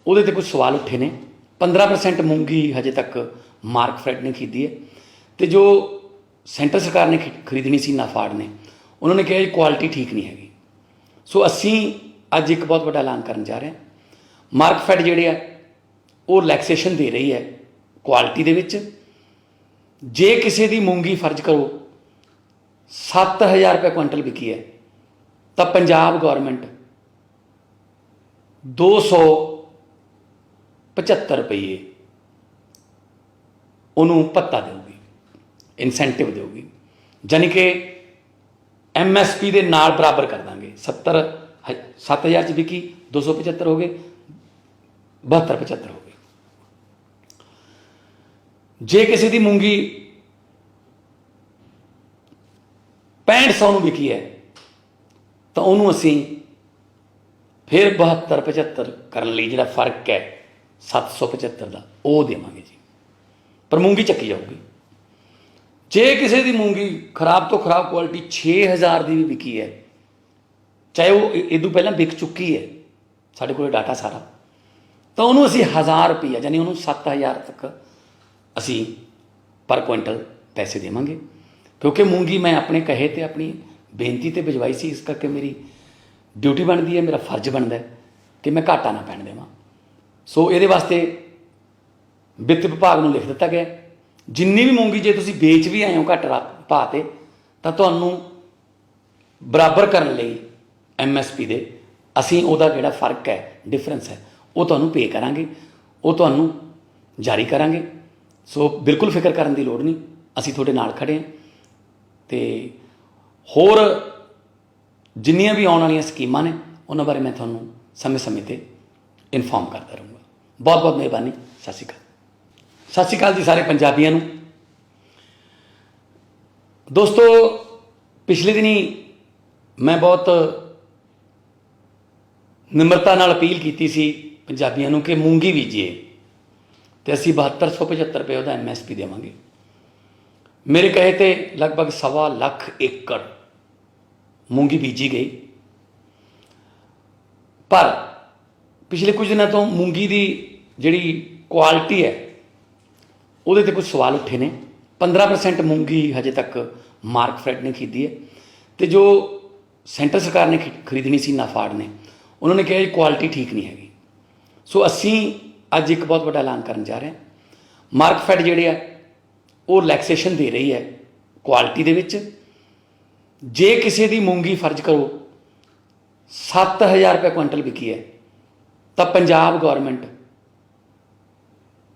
ਉਹਦੇ ਤੇ ਕੁਝ ਸਵਾਲ ਉੱਠੇ ਨੇ। 15% ਮੂੰਗੀ ਹਜੇ ਤੱਕ ਮਾਰਕਫੈਡ ਨੇ ਖਰੀਦੀ ਹੈ ਤੇ ਜੋ ਸੈਂਟਰ ਸਰਕਾਰ ਨੇ ਖਰੀਦਣੀ ਸੀ ਨਾਫਾਡ ਨੇ, ਉਹਨਾਂ ਨੇ ਕਿਹਾ ਜੀ ਕੁਆਲਿਟੀ ਠੀਕ ਨਹੀਂ ਹੈਗੀ। ਸੋ ਅਸੀਂ ਅੱਜ ਇੱਕ ਬਹੁਤ ਵੱਡਾ ਐਲਾਨ ਕਰਨ ਜਾ ਰਹੇ ਹਾਂ। ਮਾਰਕਫੈਡ ਜਿਹੜੇ ਆ ਉਹ ਰਿਲੈਕਸੇਸ਼ਨ ਦੇ ਰਹੀ ਹੈ ਕੁਆਲਿਟੀ ਦੇ ਵਿੱਚ। ਜੇ ਕਿਸੇ ਦੀ ਮੂੰਗੀ ਫਰਜ਼ ਕਰੋ 7000 ਰੁਪਏ ਕੁਇੰਟਲ ਵਿਕੀ ਹੈ ਤਾਂ ਪੰਜਾਬ ਗੌਰਮੈਂਟ 275 ਰੁਪਏ ਉਹਨੂੰ ਭੱਤਾ ਦੇਊਗੀ, ਇਨਸੈਂਟਿਵ ਦੇਊਗੀ, ਜਾਨੀ ਕਿ MSP ਦੇ ਨਾਲ ਬਰਾਬਰ ਕਰ ਦਾਂਗੇ। 7000 'ਚ ਵਿਕੀ 275 ਹੋ ਗਏ, 72-75 ਹੋ ਗਏ। ਜੇ ਕਿਸੇ ਦੀ ਮੂੰਗੀ 6500 ਨੂੰ ਵਿਕੀ ਹੈ ਤਾਂ ਉਹਨੂੰ ਅਸੀਂ ਫਿਰ 72-75 ਕਰਨ ਲਈ ਜਿਹੜਾ ਫਰਕ ਹੈ 775 ਦਾ ਉਹ ਦੇਵਾਂਗੇ ਜੀ, ਪਰ ਮੂੰਗੀ ਚੱਕੀ ਜਾਊਗੀ। ਜੇ ਕਿਸੇ ਦੀ ਮੂੰਗੀ ਖਰਾਬ ਤੋਂ ਖਰਾਬ ਕੁਆਲਿਟੀ 6000 ਦੀ ਵੀ ਵਿਕੀ ਹੈ, ਚਾਹੇ ਉਹ ਇਦੋਂ ਪਹਿਲਾਂ ਵਿਕ ਚੁੱਕੀ ਹੈ, ਸਾਡੇ ਕੋਲ ਡਾਟਾ ਸਾਰਾ, ਤਾਂ ਉਹਨੂੰ ਅਸੀਂ 1000 ਰੁਪਈਆ ਯਾਨੀ ਉਹਨੂੰ 7000 ਤੱਕ ਅਸੀਂ ਪਰ ਕੁਇੰਟਲ ਪੈਸੇ ਦੇਵਾਂਗੇ। ਕਿਉਂਕਿ ਮੂੰਗੀ ਮੈਂ ਆਪਣੇ ਕਹੇ ਤੇ ਆਪਣੀ ਬੇਨਤੀ ਤੇ ਭਿਜਵਾਈ ਸੀ, ਇਸ ਕਰਕੇ ਮੇਰੀ ਡਿਊਟੀ ਬਣਦੀ ਹੈ, ਮੇਰਾ ਫਰਜ਼ ਬਣਦਾ ਕਿ ਮੈਂ ਘਾਟਾ ਨਾ ਪੈਣ ਦੇਵਾਂ। ਸੋ ਇਹਦੇ ਵਾਸਤੇ ਵਿੱਤ ਵਿਭਾਗ ਨੂੰ ਲਿਖ ਦਿੱਤਾ ਗਿਆ, ਜਿੰਨੀ ਵੀ ਮੂੰਗੀ ਜੇ ਤੁਸੀਂ ਵੇਚ ਵੀ ਆਏ ਹੋ ਘੱਟ ਭਾਅ 'ਤੇ ਤਾਂ ਤੁਹਾਨੂੰ ਬਰਾਬਰ ਕਰਨ ਲਈ MSP ਦੇ ਅਸੀਂ ਉਹਦਾ ਜਿਹੜਾ ਫਰਕ ਹੈ, ਡਿਫਰੈਂਸ ਹੈ, ਉਹ ਤੁਹਾਨੂੰ ਪੇ ਕਰਾਂਗੇ, ਉਹ ਤੁਹਾਨੂੰ ਜਾਰੀ ਕਰਾਂਗੇ। ਸੋ ਬਿਲਕੁਲ ਫਿਕਰ ਕਰਨ ਦੀ ਲੋੜ ਨਹੀਂ, ਅਸੀਂ ਤੁਹਾਡੇ ਨਾਲ ਖੜ੍ਹੇ ਹਾਂ। ਅਤੇ ਹੋਰ ਜਿੰਨੀਆਂ ਵੀ ਆਉਣ ਵਾਲੀਆਂ ਸਕੀਮਾਂ ਨੇ ਉਹਨਾਂ ਬਾਰੇ ਮੈਂ ਤੁਹਾਨੂੰ ਸਮੇਂ ਸਮੇਂ 'ਤੇ ਇਨਫੋਰਮ ਕਰਦਾ ਰਹੂੰਗਾ। ਬਹੁਤ ਬਹੁਤ ਮਿਹਰਬਾਨੀ। ਸਤਿ ਸ਼੍ਰੀ ਅਕਾਲ। ਸਤਿ ਸ਼੍ਰੀ ਅਕਾਲ ਜੀ ਸਾਰੇ ਪੰਜਾਬੀਆਂ ਨੂੰ। ਦੋਸਤੋ, ਪਿਛਲੇ ਦਿਨੀ ਮੈਂ ਬਹੁਤ ਨਿਮਰਤਾ ਨਾਲ ਅਪੀਲ ਕੀਤੀ ਸੀ ਪੰਜਾਬੀਆਂ ਨੂੰ ਕਿ ਮੂੰਗੀ ਬੀਜੀਏ ਅਤੇ ਅਸੀਂ 7275 ਰੁਪਏ ਉਹਦਾ MSP ਦੇਵਾਂਗੇ। ਮੇਰੇ ਕਹੇ 'ਤੇ ਲਗਭਗ 1.25 ਲੱਖ ਏਕੜ ਮੂੰਗੀ ਬੀਜੀ ਗਈ, ਪਰ ਪਿਛਲੇ ਕੁਝ ਦਿਨਾਂ ਤੋਂ ਮੂੰਗੀ ਦੀ ਜਿਹੜੀ ਕੁਆਲਿਟੀ ਹੈ ਉਹਦੇ 'ਤੇ ਕੁਝ ਸਵਾਲ ਉੱਠੇ ਨੇ। 15% ਮੂੰਗੀ ਹਜੇ ਤੱਕ ਮਾਰਕਫੈਡ ਨੇ ਖਰੀਦੀ ਹੈ ਤੇ ਜੋ ਸੈਂਟਰ ਸਰਕਾਰ ਨੇ ਖਰੀਦਣੀ ਸੀ ਨਾਫਾਡ ਨੇ, ਉਹਨਾਂ ਨੇ ਕਿਹਾ ਜੀ ਕੁਆਲਿਟੀ ਠੀਕ ਨਹੀਂ ਹੈਗੀ। ਸੋ ਅਸੀਂ ਅੱਜ ਇੱਕ ਬਹੁਤ ਵੱਡਾ ਐਲਾਨ ਕਰਨ ਜਾ ਰਹੇ ਹਾਂ। ਮਾਰਕਫੈਡ ਜਿਹੜੇ ਆ ਉਹ ਰਿਲੈਕਸੇਸ਼ਨ ਦੇ ਰਹੀ ਹੈ ਕੁਆਲਿਟੀ ਦੇ ਵਿੱਚ। ਜੇ ਕਿਸੇ ਦੀ ਮੂੰਗੀ ਫਰਜ਼ ਕਰੋ 7000 ਰੁਪਏ ਕੁਇੰਟਲ ਵਿਕੀ ਹੈ ਤਾਂ ਪੰਜਾਬ ਗੌਰਮੈਂਟ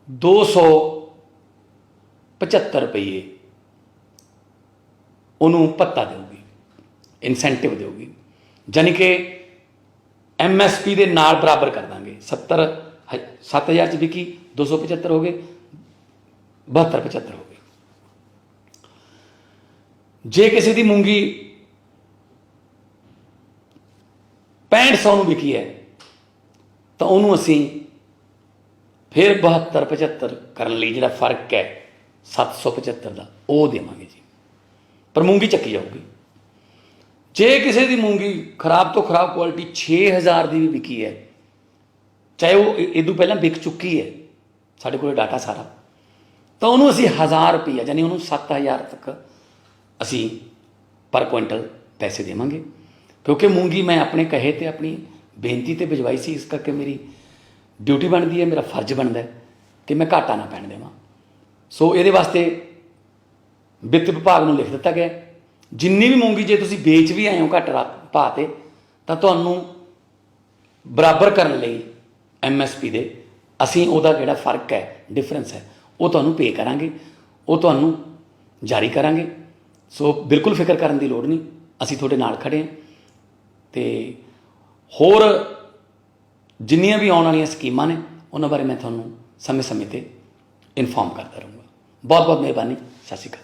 275 ਰੁਪਏ ਉਹਨੂੰ ਭੱਤਾ ਦੇਊਗੀ, ਇਨਸੈਂਟਿਵ ਦੇਊਗੀ, ਜਾਨੀ ਕਿ MSP ਦੇ ਨਾਲ ਬਰਾਬਰ ਕਰ ਦਾਂਗੇ। 7000 'ਚ ਵਿਕੀ 275 ਹੋ ਗਏ, 72-75 ਹੋ ਗਏ। ਜੇ ਕਿਸੇ ਦੀ ਮੂੰਗੀ 6500 ਨੂੰ ਵਿਕੀ ਹੈ ਤਾਂ ਉਹਨੂੰ ਅਸੀਂ ਫਿਰ 72-75 ਕਰਨ ਲਈ ਜਿਹੜਾ ਫਰਕ ਹੈ 775 ਦਾ ਉਹ ਦੇਵਾਂਗੇ ਜੀ, ਪਰ ਮੂੰਗੀ ਚੱਕੀ ਜਾਊਗੀ। ਜੇ ਕਿਸੇ ਦੀ ਮੂੰਗੀ ਖਰਾਬ ਤੋਂ ਖਰਾਬ ਕੁਆਲਿਟੀ 6000 ਦੀ ਵੀ ਵਿਕੀ ਹੈ, ਚਾਹੇ ਉਹ ਇਦੋਂ ਪਹਿਲਾਂ ਵਿਕ ਚੁੱਕੀ ਹੈ, ਸਾਡੇ ਕੋਲ ਡਾਟਾ ਸਾਰਾ, ਤਾਂ ਉਹਨੂੰ ਅਸੀਂ 1000 ਰੁਪਈਆ ਯਾਨੀ ਉਹਨੂੰ 7000 ਤੱਕ ਅਸੀਂ ਪਰ ਕੁਇੰਟਲ ਪੈਸੇ ਦੇਵਾਂਗੇ। ਕਿਉਂਕਿ ਮੂੰਗੀ ਮੈਂ ਆਪਣੇ ਕਹੇ ਤੇ ਆਪਣੀ ਬੇਨਤੀ ਤੇ ਭਿਜਵਾਈ ਸੀ, ਇਸ ਕਰਕੇ ਮੇਰੀ ਡਿਊਟੀ ਬਣਦੀ ਹੈ, ਮੇਰਾ ਫਰਜ਼ ਬਣਦਾ ਕਿ ਮੈਂ ਘਾਟਾ ਨਾ ਪੈਣ ਦੇਵਾਂ। ਸੋ ਇਹਦੇ ਵਾਸਤੇ ਵਿੱਤ ਵਿਭਾਗ ਨੂੰ ਲਿਖ ਦਿੱਤਾ ਗਿਆ, ਜਿੰਨੀ ਵੀ ਮੂੰਗੀ ਜੇ ਤੁਸੀਂ ਵੇਚ ਵੀ ਆਏ ਹੋ ਘੱਟ ਭਾਅ 'ਤੇ ਤਾਂ ਤੁਹਾਨੂੰ ਬਰਾਬਰ ਕਰਨ ਲਈ MSP ਦੇ ਅਸੀਂ ਉਹਦਾ ਜਿਹੜਾ ਫਰਕ ਹੈ, ਡਿਫਰੈਂਸ ਹੈ, ਉਹ ਤੁਹਾਨੂੰ ਪੇ ਕਰਾਂਗੇ, ਉਹ ਤੁਹਾਨੂੰ ਜਾਰੀ ਕਰਾਂਗੇ। ਸੋ ਬਿਲਕੁਲ ਫਿਕਰ ਕਰਨ ਦੀ ਲੋੜ ਨਹੀਂ, ਅਸੀਂ ਤੁਹਾਡੇ ਨਾਲ ਖੜ੍ਹੇ ਹਾਂ। ਅਤੇ ਹੋਰ ਜਿੰਨੀਆਂ ਵੀ ਆਉਣ ਵਾਲੀਆਂ ਸਕੀਮਾਂ ਨੇ ਉਹਨਾਂ ਬਾਰੇ ਮੈਂ ਤੁਹਾਨੂੰ ਸਮੇਂ ਸਮੇਂ 'ਤੇ ਇਨਫੋਰਮ ਕਰਦਾ ਰਹੂੰਗਾ। ਬਹੁਤ ਬਹੁਤ ਮਿਹਰਬਾਨੀ। ਸਤਿ ਸ਼੍ਰੀ ਅਕਾਲ।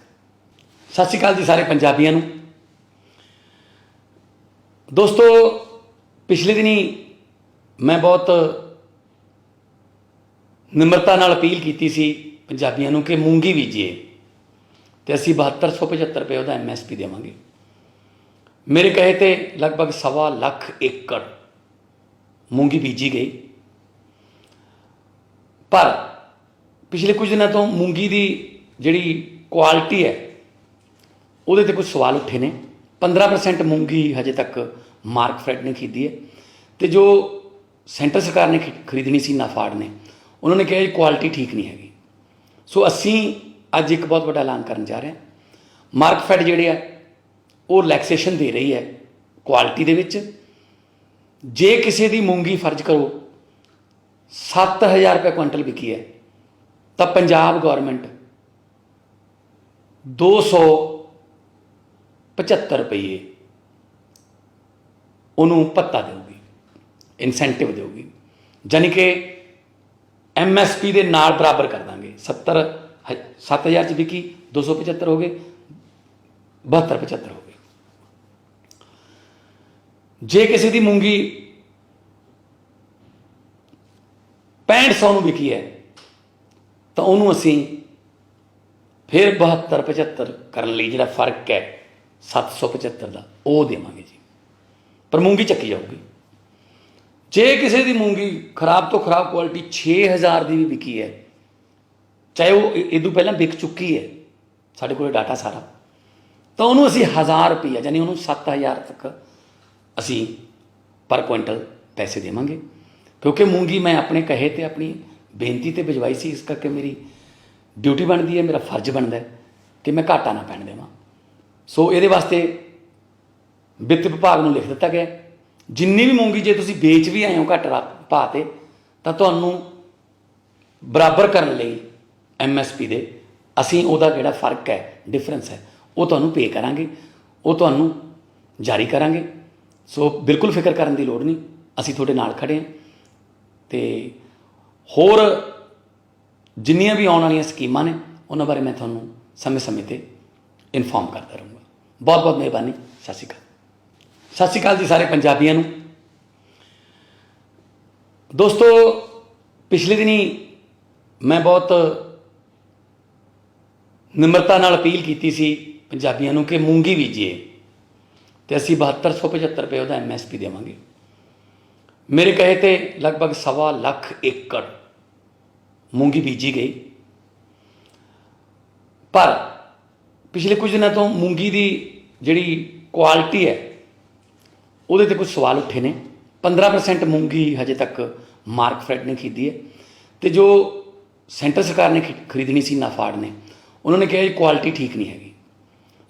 ਸਤਿ ਸ਼੍ਰੀ ਅਕਾਲ ਜੀ ਸਾਰੇ ਪੰਜਾਬੀਆਂ ਨੂੰ। ਦੋਸਤੋ, ਪਿਛਲੇ ਦਿਨੀ ਮੈਂ ਬਹੁਤ ਨਿਮਰਤਾ ਨਾਲ ਅਪੀਲ ਕੀਤੀ ਸੀ ਪੰਜਾਬੀਆਂ ਨੂੰ ਕਿ ਮੂੰਗੀ ਬੀਜੀਏ ਅਤੇ ਅਸੀਂ 7275 ਰੁਪਏ ਉਹਦਾ MSP ਦੇਵਾਂਗੇ। ਮੇਰੇ ਕਹੇ 'ਤੇ ਲਗਭਗ 1.25 ਲੱਖ ਏਕੜ ਮੂੰਗੀ ਬੀਜੀ ਗਈ, ਪਰ ਪਿਛਲੇ ਕੁਝ ਦਿਨਾਂ ਤੋਂ ਮੂੰਗੀ ਦੀ ਜਿਹੜੀ ਕੁਆਲਿਟੀ ਹੈ ਉਹਦੇ ਤੇ ਕੁਝ ਸਵਾਲ ਉੱਠੇ ਨੇ। 15% ਮੂੰਗੀ ਹਜੇ ਤੱਕ ਮਾਰਕਫੈਡ ਨੇ ਖਰੀਦੀ ਹੈ ਤੇ ਜੋ ਸੈਂਟਰ ਸਰਕਾਰ ਨੇ ਖਰੀਦਣੀ ਸੀ ਨਾਫਾਡ ਨੇ, ਉਹਨਾਂ ਨੇ ਕਿਹਾ ਜੀ ਕੁਆਲਿਟੀ ਠੀਕ ਨਹੀਂ ਹੈਗੀ। ਸੋ ਅਸੀਂ ਅੱਜ ਇੱਕ ਬਹੁਤ ਵੱਡਾ ਐਲਾਨ ਕਰਨ ਜਾ ਰਹੇ ਹਾਂ। ਮਾਰਕਫੈਡ ਜਿਹੜੇ ਆ ਉਹ ਰਿਲੈਕਸੇਸ਼ਨ ਦੇ ਰਹੀ ਹੈ ਕੁਆਲਿਟੀ ਦੇ ਵਿੱਚ। ਜੇ ਕਿਸੇ ਦੀ ਮੂੰਗੀ ਫਰਜ਼ ਕਰੋ 7000 ਰੁਪਏ ਕੁਇੰਟਲ ਵਿਕੀ ਹੈ ਤਾਂ ਪੰਜਾਬ ਗੌਰਮੈਂਟ 275 ਰੁਪਏ ਉਹਨੂੰ ਭੱਤਾ ਦੇਊਗੀ, ਇਨਸੈਂਟਿਵ ਦੇਊਗੀ, ਜਾਨੀ ਕਿ MSP ਦੇ ਨਾਲ ਬਰਾਬਰ ਕਰ ਦਾਂਗੇ। 7000 ਚ ਵਿਕੀ 275 ਹੋ ਗਏ, 72-75 ਹੋ ਗਏ। ਜੇ ਕਿਸੇ ਦੀ ਮੂੰਗੀ 6500 ਨੂੰ ਵਿਕੀ ਹੈ ਤਾਂ ਉਹਨੂੰ ਅਸੀਂ ਫਿਰ 72-75 ਕਰਨ ਲਈ ਜਿਹੜਾ ਫਰਕ ਹੈ 775 ਦਾ ਉਹ ਦੇਵਾਂਗੇ ਜੀ, ਪਰ ਮੂੰਗੀ ਚੱਕੀ ਜਾਊਗੀ। ਜੇ ਕਿਸੇ ਦੀ ਮੂੰਗੀ ਖਰਾਬ ਤੋਂ ਖਰਾਬ ਕੁਆਲਿਟੀ 6000 ਦੀ ਵੀ ਵਿਕੀ ਹੈ, ਚਾਹੇ ਉਹ ਇਦੋਂ ਪਹਿਲਾਂ ਵਿਕ ਚੁੱਕੀ ਹੈ, ਸਾਡੇ ਕੋਲ ਡਾਟਾ ਸਾਰਾ, ਤਾਂ ਉਹਨੂੰ ਅਸੀਂ 1000 ਰੁਪਈਆ ਯਾਨੀ ਉਹਨੂੰ 7000 ਤੱਕ ਅਸੀਂ ਪਰ ਕੁਇੰਟਲ ਪੈਸੇ ਦੇਵਾਂਗੇ। ਕਿਉਂਕਿ ਮੂੰਗੀ ਮੈਂ ਆਪਣੇ ਕਹੇ ਤੇ ਆਪਣੀ ਬੇਨਤੀ ਤੇ ਭਿਜਵਾਈ ਸੀ, ਇਸ ਕਰਕੇ ਮੇਰੀ ਡਿਊਟੀ ਬਣਦੀ ਹੈ, ਮੇਰਾ ਫਰਜ਼ ਬਣਦਾ ਹੈ ਕਿ ਮੈਂ ਘਾਟਾ ਨਾ ਪੈਣ ਦੇਵਾਂ। ਸੋ ਇਹਦੇ ਵਾਸਤੇ ਵਿੱਤ ਵਿਭਾਗ ਨੂੰ ਲਿਖ ਦਿੱਤਾ ਗਿਆ ਜਿੰਨੀ ਵੀ ਮੂੰਗੀ ਜੇ ਤੁਸੀਂ ਵੇਚ ਵੀ ਆਏ ਹੋ ਘੱਟ ਭਾਅ 'ਤੇ ਤਾਂ ਤੁਹਾਨੂੰ ਬਰਾਬਰ ਕਰਨ ਲਈ MSP ਦੇ ਅਸੀਂ ਉਹਦਾ ਜਿਹੜਾ ਫਰਕ ਹੈ, ਡਿਫਰੈਂਸ ਹੈ, ਉਹ ਤੁਹਾਨੂੰ ਪੇ ਕਰਾਂਗੇ, ਉਹ ਤੁਹਾਨੂੰ ਜਾਰੀ ਕਰਾਂਗੇ। ਸੋ ਬਿਲਕੁਲ ਫਿਕਰ ਕਰਨ ਦੀ ਲੋੜ ਨਹੀਂ, ਅਸੀਂ ਤੁਹਾਡੇ ਨਾਲ ਖੜ੍ਹੇ ਹਾਂ। ਅਤੇ ਹੋਰ ਜਿੰਨੀਆਂ ਵੀ ਆਉਣ ਵਾਲੀਆਂ ਸਕੀਮਾਂ ਨੇ ਉਹਨਾਂ ਬਾਰੇ ਮੈਂ ਤੁਹਾਨੂੰ ਸਮੇਂ-ਸਮੇਂ 'ਤੇ ਇਨਫੋਰਮ ਕਰਦਾ ਰਹੂੰਗਾ। ਬਹੁਤ ਬਹੁਤ ਮਿਹਰਬਾਨੀ। ਸਤਿ ਸ਼੍ਰੀ ਅਕਾਲ। ਸਤਿ ਸ਼੍ਰੀ ਅਕਾਲ ਜੀ ਸਾਰੇ ਪੰਜਾਬੀਆਂ ਨੂੰ। ਦੋਸਤੋ, ਪਿਛਲੇ ਦਿਨੀ ਮੈਂ ਬਹੁਤ ਨਿਮਰਤਾ ਨਾਲ ਅਪੀਲ ਕੀਤੀ ਸੀ ਪੰਜਾਬੀਆਂ ਨੂੰ ਕਿ ਮੂੰਗੀ ਬੀਜੀਏ ਅਤੇ ਅਸੀਂ 7275 ਰੁਪਏ ਉਹਦਾ MSP ਦੇਵਾਂਗੇ। ਮੇਰੇ ਕਹੇ 'ਤੇ ਲਗਭਗ 1.25 ਲੱਖ ਏਕੜ ਮੂੰਗੀ ਬੀਜੀ ਗਈ, ਪਰ ਪਿਛਲੇ ਕੁਝ ਦਿਨਾਂ ਤੋਂ ਮੂੰਗੀ ਦੀ ਜਿਹੜੀ ਕੁਆਲਿਟੀ ਹੈ ਉਹਦੇ ਤੇ ਕੁਝ ਸਵਾਲ ਉੱਠੇ ਨੇ। 15% ਮੂੰਗੀ ਹਜੇ ਤੱਕ ਮਾਰਕਫੈਡ ਨੇ ਖਰੀਦੀ ਹੈ ਤੇ ਜੋ ਸੈਂਟਰ ਸਰਕਾਰ ਨੇ ਖਰੀਦਣੀ ਸੀ ਨਾਫਾਡ ਨੇ, ਉਹਨਾਂ ਨੇ ਕਿਹਾ ਜੀ ਕੁਆਲਿਟੀ ਠੀਕ ਨਹੀਂ ਹੈਗੀ।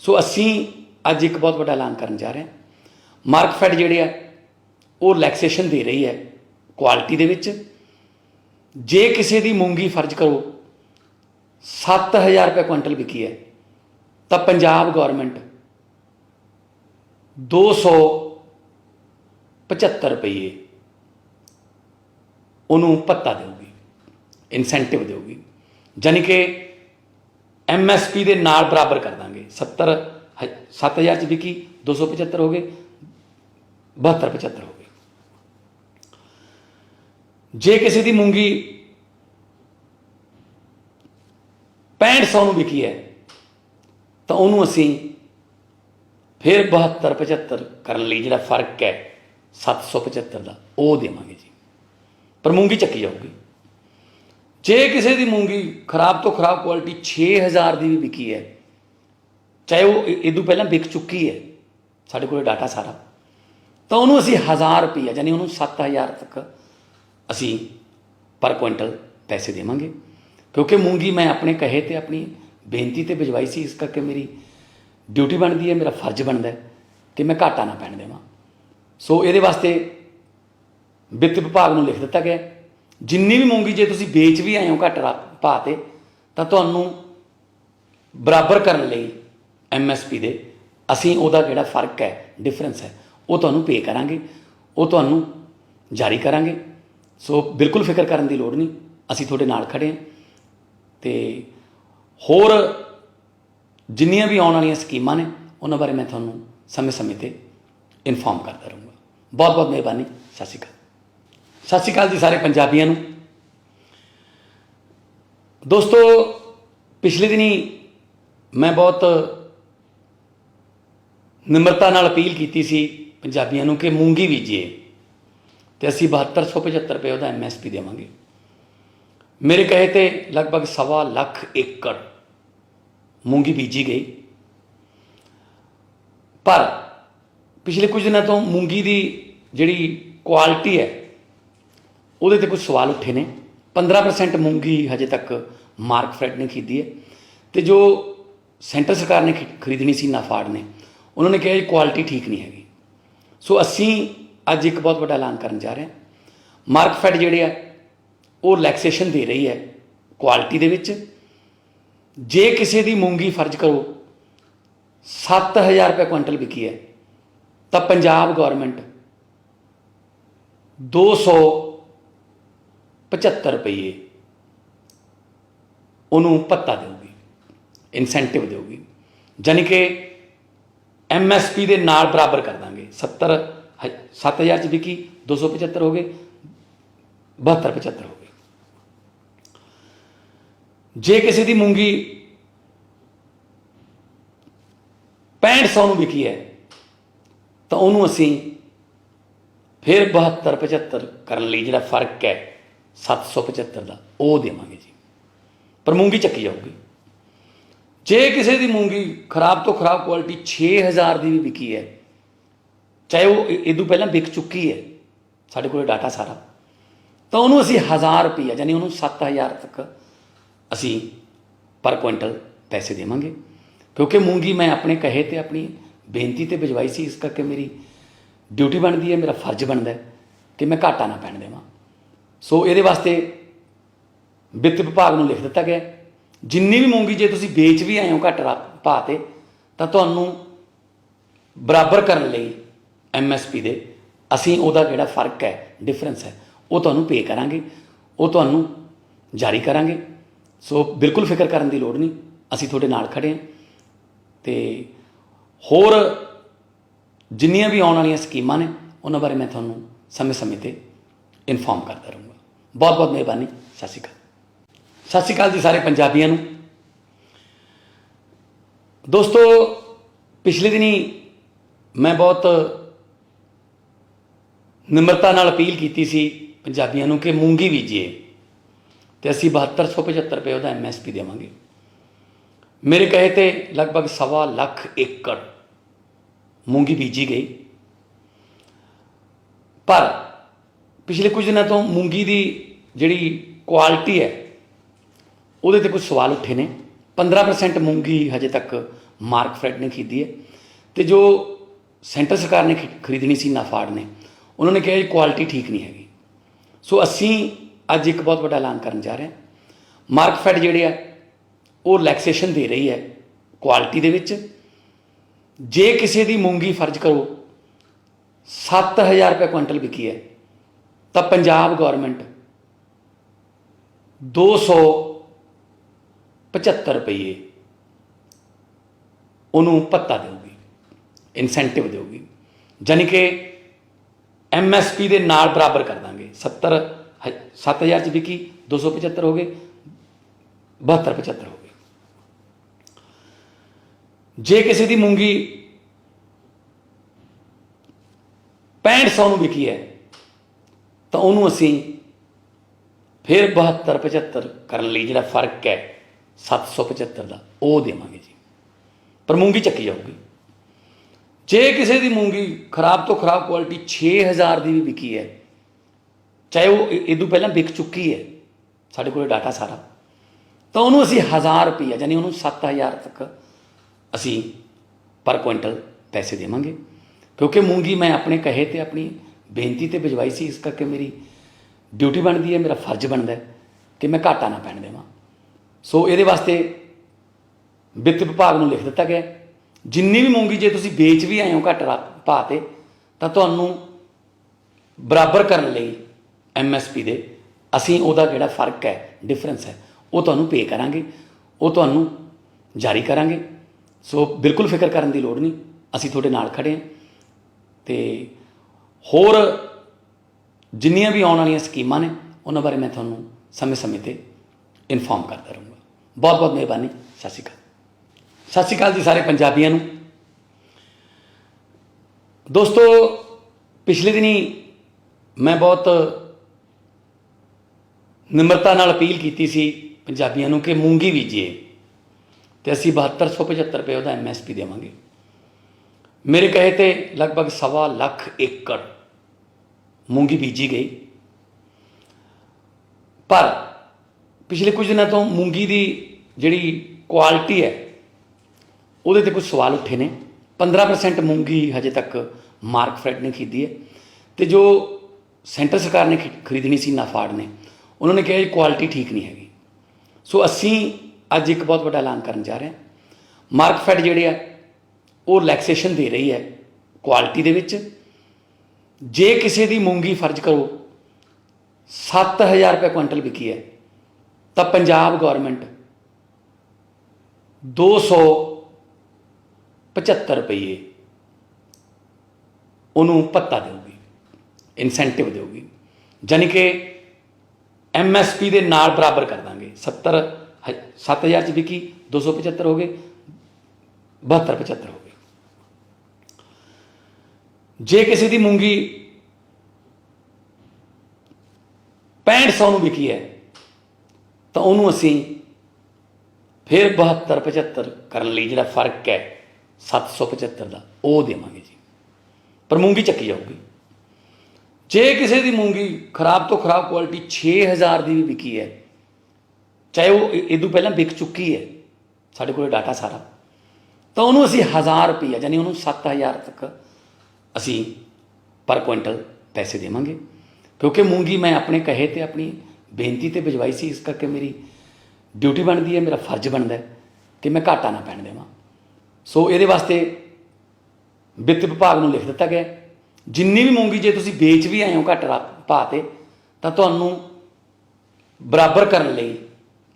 ਸੋ ਅਸੀਂ ਅੱਜ ਇੱਕ ਬਹੁਤ ਵੱਡਾ ਐਲਾਨ ਕਰਨ ਜਾ ਰਹੇ ਹਾਂ। ਮਾਰਕਫੈਡ ਜਿਹੜੇ ਆ ਉਹ ਰਿਲੈਕਸੇਸ਼ਨ ਦੇ ਰਹੀ ਹੈ ਕੁਆਲਿਟੀ ਦੇ ਵਿੱਚ। ਜੇ ਕਿਸੇ ਦੀ ਮੂੰਗੀ ਫਰਜ਼ ਕਰੋ 7000 ਰੁਪਏ ਕੁਇੰਟਲ ਵਿਕੀ ਹੈ ਤਾਂ ਪੰਜਾਬ ਗੌਰਮੈਂਟ 275 ਰੁਪਏ ਉਹਨੂੰ ਭੱਤਾ ਦੇਊਗੀ, ਇਨਸੈਂਟਿਵ ਦੇਊਗੀ, ਜਾਨੀ ਕਿ MSP ਦੇ ਨਾਲ ਬਰਾਬਰ ਕਰ ਦਾਂਗੇ। 7000 ਚ ਵਿਕੀ 275 ਹੋ ਗਏ, 72-75 ਹੋ ਗਏ। ਜੇ ਕਿਸੇ ਦੀ ਮੂੰਗੀ 6500 ਨੂੰ ਵਿਕੀ ਹੈ ਤਾਂ ਉਹਨੂੰ ਅਸੀਂ ਫਿਰ 72-75 ਕਰਨ ਲਈ ਜਿਹੜਾ ਫਰਕ ਹੈ 775 ਦਾ ਉਹ ਦੇਵਾਂਗੇ ਜੀ, ਪਰ ਮੂੰਗੀ ਚੱਕੀ ਜਾਊਗੀ। ਜੇ ਕਿਸੇ ਦੀ ਮੂੰਗੀ ਖਰਾਬ ਤੋਂ ਖਰਾਬ ਕੁਆਲਿਟੀ 6000 ਦੀ ਵੀ ਵਿਕੀ ਹੈ, ਚਾਹੇ ਉਹ ਇਦੋਂ ਪਹਿਲਾਂ ਵਿਕ ਚੁੱਕੀ ਹੈ, ਸਾਡੇ ਕੋਲ ਡਾਟਾ ਸਾਰਾ, ਤਾਂ ਉਹਨੂੰ ਅਸੀਂ 1000 ਰੁਪਈਆ ਯਾਨੀ ਉਹਨੂੰ 7000 ਤੱਕ ਅਸੀਂ ਪਰ ਕੁਇੰਟਲ ਪੈਸੇ ਦੇਵਾਂਗੇ। ਕਿਉਂਕਿ ਮੂੰਗੀ ਮੈਂ ਆਪਣੇ ਕਹੇ ਤੇ ਆਪਣੀ ਬੇਨਤੀ ਤੇ ਭਿਜਵਾਈ ਸੀ, ਇਸ ਕਰਕੇ ਮੇਰੀ ਡਿਊਟੀ ਬਣਦੀ ਹੈ, ਮੇਰਾ ਫਰਜ਼ ਬਣਦਾ ਹੈ ਕਿ ਮੈਂ ਘਾਟਾ ਨਾ ਪੈਣ ਦੇਵਾਂ। ਸੋ ਇਹਦੇ ਵਾਸਤੇ ਵਿੱਤ ਵਿਭਾਗ ਨੂੰ ਲਿਖ ਦਿੱਤਾ ਗਿਆ ਜਿੰਨੀ ਵੀ ਮੂੰਗੀ ਜੇ ਤੁਸੀਂ ਵੇਚ ਵੀ ਆਏ ਹੋ ਘੱਟ ਭਾਅ 'ਤੇ ਤਾਂ ਤੁਹਾਨੂੰ ਬਰਾਬਰ ਕਰਨ ਲਈ MSP ਦੇ ਅਸੀਂ ਉਹਦਾ ਜਿਹੜਾ ਫਰਕ ਹੈ, ਡਿਫਰੈਂਸ ਹੈ, ਉਹ ਤੁਹਾਨੂੰ ਪੇ ਕਰਾਂਗੇ, ਉਹ ਤੁਹਾਨੂੰ ਜਾਰੀ ਕਰਾਂਗੇ। ਸੋ ਬਿਲਕੁਲ ਫਿਕਰ ਕਰਨ ਦੀ ਲੋੜ ਨਹੀਂ, ਅਸੀਂ ਤੁਹਾਡੇ ਨਾਲ ਖੜ੍ਹੇ ਹਾਂ। ਅਤੇ ਹੋਰ ਜਿੰਨੀਆਂ ਵੀ ਆਉਣ ਵਾਲੀਆਂ ਸਕੀਮਾਂ ਨੇ ਉਹਨਾਂ ਬਾਰੇ ਮੈਂ ਤੁਹਾਨੂੰ ਸਮੇਂ-ਸਮੇਂ 'ਤੇ ਇਨਫੋਰਮ ਕਰਦਾ ਰਹੂੰਗਾ। ਬਹੁਤ ਬਹੁਤ ਮਿਹਰਬਾਨੀ। ਸਤਿ ਸ਼੍ਰੀ ਅਕਾਲ। ਸਤਿ ਸ਼੍ਰੀ ਅਕਾਲ ਜੀ ਸਾਰੇ ਪੰਜਾਬੀਆਂ ਨੂੰ। ਦੋਸਤੋ, ਪਿਛਲੇ ਦਿਨੀ ਮੈਂ ਬਹੁਤ ਨਿਮਰਤਾ ਨਾਲ ਅਪੀਲ ਕੀਤੀ ਸੀ ਪੰਜਾਬੀਆਂ ਨੂੰ ਕਿ ਮੂੰਗੀ ਬੀਜੀਏ ਅਤੇ ਅਸੀਂ 7275 ਰੁਪਏ ਉਹਦਾ MSP ਦੇਵਾਂਗੇ। मेरे कहे ते लगभग 1.25 एकड़ मूंगी बीजी गई, पर पिछले कुछ दिनों तो मूंगी की जिहड़ी क्वालिटी है ਉਹਦੇ ਤੇ कुछ सवाल उठे ने। 15% मूंगी हजे तक मार्कफेड ने खरीदी है, तो जो सेंटर सरकार ने खरीदनी सी नाफाड ने, उन्होंने कहा जी क्वालिटी ठीक नहीं हैगी। सो असी अज एक बहुत बड़ा ऐलान करन जा रहे हैं। मार्कफेड जिहड़ी है वो रिलैक्सेशन दे रही है क्वालिटी दे विच। जे किसी की मूंगी फर्ज करो 7,000 रुपये क्विंटल विकी है, तो पंजाब गौरमेंट 275 रुपये उन्होंने भत्ता देगी, इंसेंटिव देगी, यानी कि MSP के नाल बराबर कर देंगे। 7,000 च विकी 275 हो गए, 72-75 हो गए। जे किसी की मूंगी 6500 विकी है, तो उन्होंने असी फिर 72-75 करने लई जिहड़ा फर्क है 775 का वो देवांगे जी, पर मूंगी चक्की जाऊगी। जे किसी की मूंगी खराब तो खराब क्वालिटी 6,000 की भी विकी है, चाहे वो इदू पहला विक चुकी है, साढ़े को डाटा सारा, तो उन्होंने असी 1,000 रुपया यानी उन्होंने 7,000 तक असी पर क्विंटल पैसे देवांगे। क्योंकि मूंगी मैं अपने कहे तो अपनी बेनती तो भिजवाई सी, इस करके मेरी ड्यूटी बनती है, मेरा फर्ज बनता है कि मैं घाटा ना पैन देवां। सो ये वास्ते वित्त विभाग को लिख दिता गया, जिन्नी भी मूंगी जे तुसीं बेच भी आए हो घट भाव ते, तो तुहानूं बराबर करने लई MSP दे असीं उहदा जिहड़ा फर्क है, डिफरेंस है, वो तुहानूं पे करांगे, वो तुहानूं जारी करांगे। सो बिल्कुल फिक्र करने की लोड़ नहीं, असीं तुहाडे नाल खड़े हैं। तो होर जिन्नियां भी आने वाली स्कीमां ने उन्हां बारे मैं तुहानूं समय समय पर इनफॉर्म करता रहूँगा। बहुत बहुत मेहरबानी। सत श्री अकाल। सत श्री अकाल जी सारे पंजाबियों नूं। दोस्तों, पिछले दिनी मैं बहुत निमरता नाल अपील की सी पंजाबियों नूं कि मूंगी बीजीए, तो असीं 7275 रुपये उहदा MSP देवांगे। मेरे कहे ते लगभग 1.25 एकड़ मूंगी बीजी गई, पर पिछले कुछ दिनों तो मूंगी की जिहड़ी क्वालिटी है ਉਹਦੇ ਤੇ कुछ सवाल उठे ने। 15% मूंगी हजे तक मार्कफेड ने खरीदी है, तो जो सेंटर सरकार ने खरीदनी सी नाफाड ने, उन्होंने कहा जी क्वालिटी ठीक नहीं हैगी। सो असी अज एक बहुत बड़ा ऐलान करन जा रहे हैं। मार्कफेड जिहड़ी है वो रिलैक्सेशन दे रही है क्वालिटी दे विच। जे किसी की मूंगी फर्ज करो 7,000 रुपये क्विंटल विकी है, तो पंजाब गौरमेंट 275 रुपये उन्होंने भत्ता देगी, इंसेंटिव देगी, यानी कि MSP के नाल बराबर कर देंगे। 7,000 च विकी 275 हो गए, 72-75 हो गए। जे किसी की मूंगी 6500 विकी है, तो उन्होंने असी फिर 72-75 करने लई जिहड़ा फर्क है 775 का वो देवांगे जी, पर मूंगी चक्की जाऊगी। जे किसी की मूंगी खराब तो खराब क्वालिटी 6,000 की भी विकी है, चाहे वो इदू पहला विक चुकी है, साढ़े को डाटा सारा, तो उन्होंने असी 1,000 रुपया यानी उन्होंने 7,000 तक असी पर क्विंटल पैसे देवांगे। क्योंकि मूंगी मैं अपने कहे तो अपनी बेनती तो भिजवाई सी, इस करके मेरी ड्यूटी बनती है, मेरा फर्ज बनता है कि मैं घाटा ना पैन देवां। सो ये वास्ते वित्त विभाग को लिख दिता गया, जिन्नी भी मूंगी जे तुसीं बेच भी आए हो घट भाव ते, तो तुहानूं बराबर करने लई MSP दे असीं उहदा जिहड़ा फर्क है, डिफरेंस है, वो तुहानूं पे करांगे, वो तुहानूं जारी करांगे। सो बिल्कुल फिक्र करने की लोड़ नहीं, असीं तुहाडे नाल खड़े हैं। तो होर जिन्नियां भी आने वाली स्कीमां ने उन्हां बारे मैं तुहानूं समय समय पर इनफॉर्म करता रहूँगा। बहुत बहुत मेहरबानी। सत श्री अकाल। सत श्री अकाल जी सारे पंजाबियों नूं। दोस्तों, पिछले दिनी मैं बहुत ਨਿਮਰਤਾ ਨਾਲ ਅਪੀਲ ਕੀਤੀ ਸੀ ਪੰਜਾਬੀਆਂ ਨੂੰ ਕਿ ਮੂੰਗੀ ਬੀਜੀਏ ਤੇ ਅਸੀਂ 7275 ਰੁਪਏ ਉਹਦਾ MSP ਦੇਵਾਂਗੇ। ਮੇਰੇ ਕਹੇ ਤੇ ਲਗਭਗ 1.25 ਲੱਖ ਏਕੜ ਮੂੰਗੀ ਬੀਜੀ ਗਈ, ਪਰ ਪਿਛਲੇ ਕੁਝ ਦਿਨਾਂ ਤੋਂ ਮੂੰਗੀ ਦੀ ਜਿਹੜੀ ਕੁਆਲਿਟੀ ਹੈ ਉਹਦੇ ਤੇ ਕੁਝ ਸਵਾਲ ਉੱਠੇ ਨੇ। 15% ਮੂੰਗੀ ਹਜੇ ਤੱਕ ਮਾਰਕਫੈਡ ਨੇ ਖਰੀਦੀ ਹੈ ਤੇ ਜੋ ਸੈਂਟਰ ਸਰਕਾਰ ਨੇ ਖਰੀਦਣੀ ਸੀ ਨਾਫਾਡ ਨੇ, ਉਹਨਾਂ ਨੇ ਕਿਹਾ ਜੀ ਕੁਆਲਿਟੀ ਠੀਕ ਨਹੀਂ ਹੈਗੀ। ਸੋ ਅਸੀਂ ਅੱਜ ਇੱਕ ਬਹੁਤ ਵੱਡਾ ਐਲਾਨ ਕਰਨ ਜਾ ਰਹੇ ਹਾਂ। ਮਾਰਕਫੈਡ ਜਿਹੜੇ ਆ ਉਹ ਰਿਲੈਕਸੇਸ਼ਨ ਦੇ ਰਹੀ ਹੈ ਕੁਆਲਿਟੀ ਦੇ ਵਿੱਚ। ਜੇ ਕਿਸੇ ਦੀ ਮੂੰਗੀ ਫਰਜ਼ ਕਰੋ 7000 ਰੁਪਏ ਕੁਇੰਟਲ ਵਿਕੀ ਹੈ ਤਾਂ ਪੰਜਾਬ ਗੌਰਮੈਂਟ 275 ਰੁਪਏ ਉਹਨੂੰ ਭੱਤਾ ਦੇਊਗੀ, ਇਨਸੈਂਟਿਵ ਦੇਊਗੀ, ਜਾਨੀ ਕਿ MSP ਦੇ ਨਾਲ ਬਰਾਬਰ ਕਰ ਦਾਂਗੇ। 7000 ਚ ਵਿਕੀ 275 ਹੋ ਗਏ, 7275 ਹੋ ਗਏ। ਜੇ ਕਿਸੇ ਦੀ ਮੂੰਗੀ 6500 ਨੂੰ ਵਿਕੀ ਹੈ ਤਾਂ ਉਹਨੂੰ ਅਸੀਂ ਫਿਰ 7275 ਕਰਨ ਲਈ ਜਿਹੜਾ ਫਰਕ ਹੈ 775 ਦਾ ਉਹ ਦੇਵਾਂਗੇ ਜੀ, ਪਰ ਮੂੰਗੀ ਚੱਕੀ ਜਾਊਗੀ। ਜੇ ਕਿਸੇ ਦੀ ਮੂੰਗੀ ਖਰਾਬ ਤੋਂ ਖਰਾਬ ਕੁਆਲਿਟੀ 6000 ਦੀ ਵੀ ਵਿਕੀ ਹੈ, ਚਾਹੇ ਉਹ ਇਦੋਂ ਪਹਿਲਾਂ ਵਿਕ ਚੁੱਕੀ ਹੈ, ਸਾਡੇ ਕੋਲ ਡਾਟਾ ਸਾਰਾ, ਤਾਂ ਉਹਨੂੰ ਅਸੀਂ 1000 ਰੁਪਈਆ ਯਾਨੀ ਉਹਨੂੰ 7000 ਤੱਕ ਅਸੀਂ ਪਰ ਕੁਇੰਟਲ ਪੈਸੇ ਦੇਵਾਂਗੇ। ਕਿਉਂਕਿ ਮੂੰਗੀ ਮੈਂ ਆਪਣੇ ਕਹੇ ਤੇ ਆਪਣੀ ਬੇਨਤੀ ਤੇ ਭਿਜਵਾਈ ਸੀ, ਇਸ ਕਰਕੇ ਮੇਰੀ ਡਿਊਟੀ ਬਣਦੀ ਹੈ, ਮੇਰਾ ਫਰਜ਼ ਬਣਦਾ ਕਿ ਮੈਂ ਘਾਟਾ ਨਾ ਪੈਣ ਦੇਵਾਂ। ਸੋ ਇਹਦੇ ਵਾਸਤੇ ਵਿੱਤ ਵਿਭਾਗ ਨੂੰ ਲਿਖ ਦਿੱਤਾ ਗਿਆ, ਜਿੰਨੀ ਵੀ ਮੂੰਗੀ ਜੇ ਤੁਸੀਂ ਵੇਚ ਵੀ ਆਏ ਹੋ ਘੱਟ ਭਾਅ 'ਤੇ ਤਾਂ ਤੁਹਾਨੂੰ ਬਰਾਬਰ ਕਰਨ ਲਈ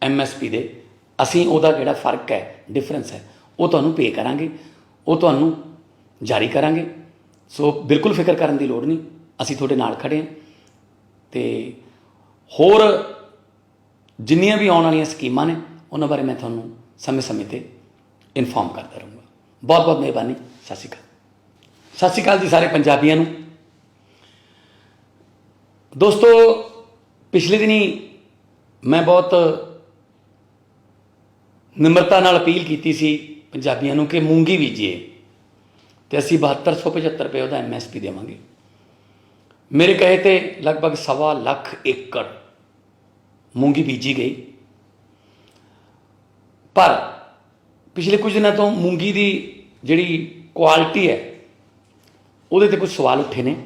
MSP ਦੇ ਅਸੀਂ ਉਹਦਾ ਜਿਹੜਾ ਫਰਕ ਹੈ, ਡਿਫਰੈਂਸ ਹੈ, ਉਹ ਤੁਹਾਨੂੰ ਪੇ ਕਰਾਂਗੇ, ਉਹ ਤੁਹਾਨੂੰ ਜਾਰੀ ਕਰਾਂਗੇ। ਸੋ ਬਿਲਕੁਲ ਫਿਕਰ ਕਰਨ ਦੀ ਲੋੜ ਨਹੀਂ, ਅਸੀਂ ਤੁਹਾਡੇ ਨਾਲ ਖੜ੍ਹੇ ਹਾਂ। ਅਤੇ ਹੋਰ ਜਿੰਨੀਆਂ ਵੀ ਆਉਣ ਵਾਲੀਆਂ ਸਕੀਮਾਂ ਨੇ ਉਹਨਾਂ ਬਾਰੇ ਮੈਂ ਤੁਹਾਨੂੰ ਸਮੇਂ ਸਮੇਂ 'ਤੇ ਇਨਫੋਰਮ ਕਰਦਾ ਰਹੂੰਗਾ। ਬਹੁਤ ਬਹੁਤ ਮਿਹਰਬਾਨੀ। ਸਤਿ ਸ਼੍ਰੀ ਅਕਾਲ। ਸਤਿ ਸ਼੍ਰੀ ਅਕਾਲ ਜੀ ਸਾਰੇ ਪੰਜਾਬੀਆਂ ਨੂੰ। ਦੋਸਤੋ, ਪਿਛਲੇ ਦਿਨੀ ਮੈਂ ਬਹੁਤ ਨਿਮਰਤਾ ਨਾਲ ਅਪੀਲ ਕੀਤੀ ਸੀ ਪੰਜਾਬੀਆਂ ਨੂੰ ਕਿ ਮੂੰਗੀ ਬੀਜੀਏ ਤੇ ਅਸੀਂ 7275 ਰੁਪਏ ਉਹਦਾ MSP ਦੇਵਾਂਗੇ। ਮੇਰੇ ਕਹੇ ਤੇ ਲਗਭਗ 1.25 ਲੱਖ ਏਕੜ ਮੂੰਗੀ ਬੀਜੀ ਗਈ, ਪਰ ਪਿਛਲੇ ਕੁਝ ਦਿਨਾਂ ਤੋਂ ਮੂੰਗੀ ਦੀ ਜਿਹੜੀ ਕੁਆਲਿਟੀ ਹੈ ਉਹਦੇ ਤੇ ਕੁਝ ਸਵਾਲ ਉੱਠੇ ਨੇ।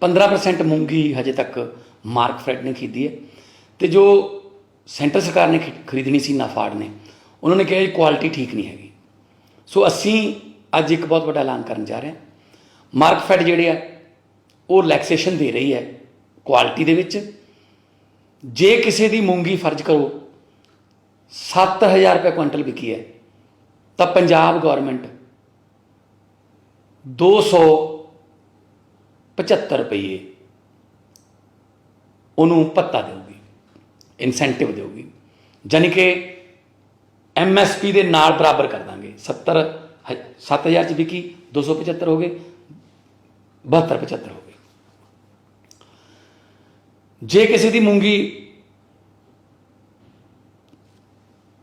15% ਮੂੰਗੀ ਹਜੇ ਤੱਕ ਮਾਰਕਫੈਡ ਨੇ ਖਰੀਦੀ ਹੈ ਤੇ ਜੋ ਸੈਂਟਰ ਸਰਕਾਰ ਨੇ ਖਰੀਦਣੀ ਸੀ ਨਾਫਾਡ ਨੇ, ਉਹਨਾਂ ਨੇ ਕਿਹਾ ਜੀ ਕੁਆਲਿਟੀ ਠੀਕ ਨਹੀਂ ਹੈਗੀ। ਸੋ ਅਸੀਂ ਅੱਜ ਇੱਕ ਬਹੁਤ ਵੱਡਾ ਐਲਾਨ ਕਰਨ ਜਾ ਰਹੇ ਹਾਂ। ਮਾਰਕਫੈਡ ਜਿਹੜੇ ਆ ਉਹ ਰਿਲੈਕਸੇਸ਼ਨ ਦੇ ਰਹੀ ਹੈ ਕੁਆਲਿਟੀ ਦੇ ਵਿੱਚ। ਜੇ ਕਿਸੇ ਦੀ ਮੂੰਗੀ ਫਰਜ਼ ਕਰੋ 7000 ਰੁਪਏ ਕੁਇੰਟਲ ਵਿਕੀ ਹੈ ਤਾਂ ਪੰਜਾਬ ਗੌਰਮੈਂਟ 275 ਰੁਪਏ ਉਹਨੂੰ ਭੱਤਾ ਦੇਊਗੀ, ਇਨਸੈਂਟਿਵ ਦੇਊਗੀ, ਜਾਨੀ ਕਿ MSP ਦੇ ਨਾਲ ਬਰਾਬਰ ਕਰ ਦਾਂਗੇ। 7000 ਚ ਵਿਕੀ 275 ਹੋ ਗਏ, 7275 ਹੋ ਗਏ। ਜੇ ਕਿਸੇ ਦੀ ਮੂੰਗੀ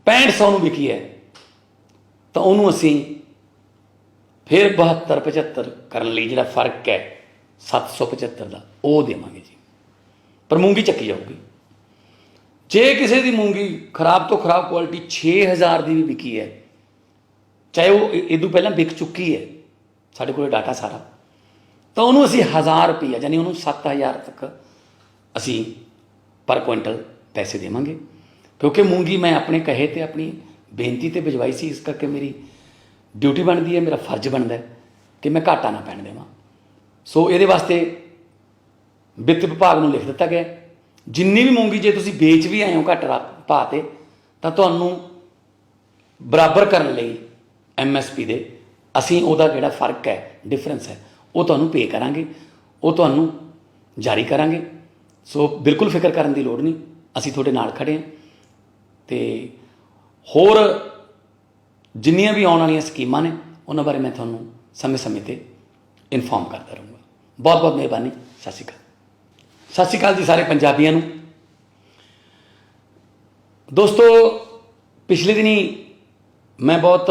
6500 ਨੂੰ ਵਿਕੀ ਹੈ ਤਾਂ ਉਹਨੂੰ ਅਸੀਂ ਫਿਰ 7275 ਕਰਨ ਲਈ ਜਿਹੜਾ ਫਰਕ ਹੈ 775 ਦਾ ਉਹ ਦੇਵਾਂਗੇ ਜੀ, ਪਰ ਮੂੰਗੀ ਚੱਕੀ ਜਾਊਗੀ। ਜੇ ਕਿਸੇ ਦੀ ਮੂੰਗੀ ਖਰਾਬ ਤੋਂ ਖਰਾਬ ਕੁਆਲਿਟੀ 6000 ਦੀ ਵੀ ਵਿਕੀ ਹੈ, ਚਾਹੇ ਉਹ ਇਦੋਂ ਪਹਿਲਾਂ ਵਿਕ ਚੁੱਕੀ ਹੈ, ਸਾਡੇ ਕੋਲ ਡਾਟਾ ਸਾਰਾ, ਤਾਂ ਉਹਨੂੰ ਅਸੀਂ 1000 ਰੁਪਈਆ ਯਾਨੀ ਉਹਨੂੰ 7000 ਤੱਕ ਅਸੀਂ ਪਰ ਕੁਇੰਟਲ ਪੈਸੇ ਦੇਵਾਂਗੇ। ਕਿਉਂਕਿ ਮੂੰਗੀ ਮੈਂ ਆਪਣੇ ਕਹੇ ਤੇ ਆਪਣੀ ਬੇਨਤੀ ਤੇ ਭਿਜਵਾਈ ਸੀ, ਇਸ ਕਰਕੇ ਮੇਰੀ ਡਿਊਟੀ ਬਣਦੀ ਹੈ, ਮੇਰਾ ਫਰਜ਼ ਬਣਦਾ ਕਿ ਮੈਂ ਘਾਟਾ ਨਾ ਪੈਣ ਦੇਵਾਂ। ਸੋ ਇਹਦੇ ਵਾਸਤੇ ਵਿੱਤ ਵਿਭਾਗ ਨੂੰ ਲਿਖ ਦਿੱਤਾ ਗਿਆ, ਜਿੰਨੀ ਵੀ ਮੂੰਗੀ ਜੇ ਤੁਸੀਂ ਵੇਚ ਵੀ ਆਏ ਹੋ ਘੱਟ ਭਾਅ 'ਤੇ ਤਾਂ ਤੁਹਾਨੂੰ ਬਰਾਬਰ ਕਰਨ ਲਈ MSP ਦੇ ਅਸੀਂ ਉਹਦਾ ਜਿਹੜਾ ਫਰਕ ਹੈ, ਡਿਫਰੈਂਸ ਹੈ, ਉਹ ਤੁਹਾਨੂੰ ਪੇ ਕਰਾਂਗੇ, ਉਹ ਤੁਹਾਨੂੰ ਜਾਰੀ ਕਰਾਂਗੇ। ਸੋ ਬਿਲਕੁਲ ਫਿਕਰ ਕਰਨ ਦੀ ਲੋੜ ਨਹੀਂ, ਅਸੀਂ ਤੁਹਾਡੇ ਨਾਲ ਖੜ੍ਹੇ ਹਾਂ। ਅਤੇ ਹੋਰ ਜਿੰਨੀਆਂ ਵੀ ਆਉਣ ਵਾਲੀਆਂ ਸਕੀਮਾਂ ਨੇ ਉਹਨਾਂ ਬਾਰੇ ਮੈਂ ਤੁਹਾਨੂੰ ਸਮੇਂ ਸਮੇਂ 'ਤੇ ਇਨਫੋਰਮ ਕਰਦਾ ਰਹੂੰਗਾ। ਬਹੁਤ ਬਹੁਤ ਮਿਹਰਬਾਨੀ। ਸਤਿ ਸ਼੍ਰੀ ਅਕਾਲ। ਸਤਿ ਸ਼੍ਰੀ ਅਕਾਲ ਜੀ ਸਾਰੇ ਪੰਜਾਬੀਆਂ ਨੂੰ। दोस्तों पिछले दिनी मैं बहुत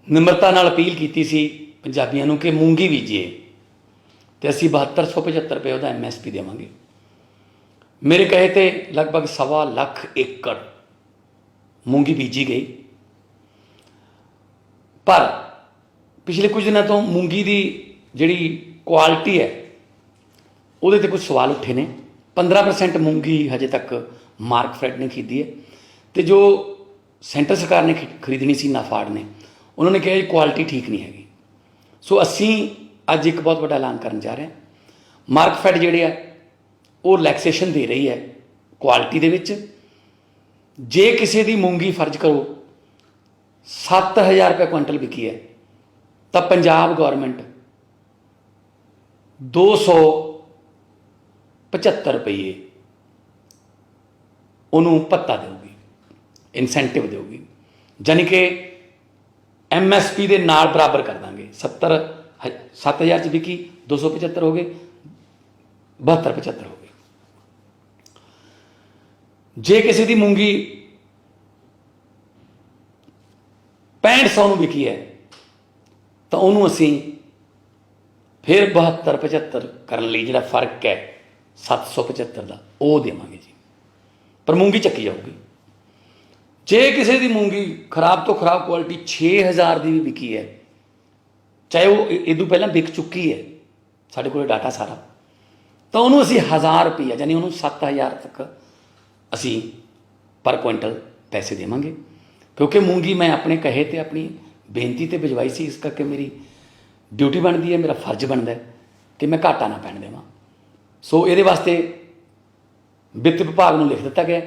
ਨਿਮਰਤਾ ਨਾਲ ਅਪੀਲ ਕੀਤੀ ਸੀ ਪੰਜਾਬੀਆਂ ਨੂੰ ਕਿ ਮੂੰਗੀ ਬੀਜੀਏ ਤੇ ਅਸੀਂ 7275 ਰੁਪਏ ਉਹਦਾ MSP ਦੇਵਾਂਗੇ। ਮੇਰੇ ਕਹੇ ਤੇ ਲਗਭਗ 1.25 ਲੱਖ ਏਕੜ ਮੂੰਗੀ ਬੀਜੀ ਗਈ, ਪਰ ਪਿਛਲੇ ਕੁਝ ਦਿਨਾਂ ਤੋਂ ਮੂੰਗੀ ਦੀ ਜਿਹੜੀ ਕੁਆਲਿਟੀ ਹੈ ਉਹਦੇ ਤੇ ਕੁਝ ਸਵਾਲ ਉੱਠੇ ਨੇ। 15% ਮੂੰਗੀ ਹਜੇ ਤੱਕ ਮਾਰਕਫੈਡ ਨੇ ਖਰੀਦੀ ਹੈ ਤੇ ਜੋ ਸੈਂਟਰ ਸਰਕਾਰ ਨੇ ਖਰੀਦਣੀ ਸੀ ਨਾਫਾਡ ਨੇ, ਉਹਨਾਂ ਨੇ ਕਿਹਾ ਇਹ ਕੁਆਲਿਟੀ ਠੀਕ ਨਹੀਂ ਹੈਗੀ। ਸੋ ਅਸੀਂ ਅੱਜ ਇੱਕ ਬਹੁਤ ਵੱਡਾ ਐਲਾਨ ਕਰਨ ਜਾ ਰਹੇ ਹਾਂ। ਮਾਰਕਫੈਡ ਜਿਹੜੇ ਆ ਉਹ ਰਿਲੈਕਸੇਸ਼ਨ ਦੇ ਰਹੀ ਹੈ ਕੁਆਲਿਟੀ ਦੇ ਵਿੱਚ। ਜੇ ਕਿਸੇ ਦੀ ਮੂੰਗੀ ਫਰਜ਼ ਕਰੋ 7000 ਰੁਪਏ ਕੁਇੰਟਲ ਵਿਕੀ ਹੈ ਤਾਂ ਪੰਜਾਬ ਗੌਰਮੈਂਟ 275 ਰੁਪਏ ਉਹਨੂੰ ਭੱਤਾ ਦੇਊਗੀ, ਇਨਸੈਂਟਿਵ ਦੇਊਗੀ, ਜਾਨੀ ਕਿ MSP ਦੇ ਨਾਲ ਬਰਾਬਰ ਕਰ ਦਾਂਗੇ। 7000 ਚ ਵਿਕੀ 275 ਹੋ ਗਏ, 7275 ਹੋ ਗਏ। ਜੇ ਕਿਸੇ ਦੀ ਮੂੰਗੀ 6500 ਨੂੰ ਵਿਕੀ ਹੈ ਤਾਂ ਉਹਨੂੰ ਅਸੀਂ ਫਿਰ 7275 ਕਰਨ ਲਈ ਜਿਹੜਾ ਫਰਕ ਹੈ 775 ਦਾ ਉਹ ਦੇਵਾਂਗੇ ਜੀ, ਪਰ ਮੂੰਗੀ ਚੱਕੀ ਜਾਊਗੀ। ਜੇ ਕਿਸੇ ਦੀ ਮੂੰਗੀ ਖਰਾਬ ਤੋਂ ਖਰਾਬ ਕੁਆਲਿਟੀ 6000 ਦੀ ਵੀ ਵਿਕੀ ਹੈ, ਚਾਹੇ ਉਹ ਇਹਦੋਂ ਪਹਿਲਾਂ ਵਿਕ ਚੁੱਕੀ ਹੈ, ਸਾਡੇ ਕੋਲ ਡਾਟਾ ਸਾਰਾ, ਤਾਂ ਉਹਨੂੰ ਅਸੀਂ 1000 ਰੁਪਈਆ ਯਾਨੀ ਉਹਨੂੰ 7000 ਤੱਕ ਅਸੀਂ ਪਰ ਕੁਇੰਟਲ ਪੈਸੇ ਦੇਵਾਂਗੇ। ਕਿਉਂਕਿ ਮੂੰਗੀ ਮੈਂ ਆਪਣੇ ਕਹੇ ਤੇ ਆਪਣੀ ਬੇਨਤੀ ਤੇ ਭਿਜਵਾਈ ਸੀ, ਇਸ ਕਰਕੇ ਮੇਰੀ ਡਿਊਟੀ ਬਣਦੀ ਹੈ, ਮੇਰਾ ਫਰਜ਼ ਬਣਦਾ ਹੈ ਕਿ ਮੈਂ ਘਾਟਾ ਨਾ ਪੈਣ ਦੇਵਾਂ। ਸੋ ਇਹਦੇ ਵਾਸਤੇ ਵਿੱਤ ਵਿਭਾਗ ਨੂੰ ਲਿਖ ਦਿੱਤਾ ਗਿਆ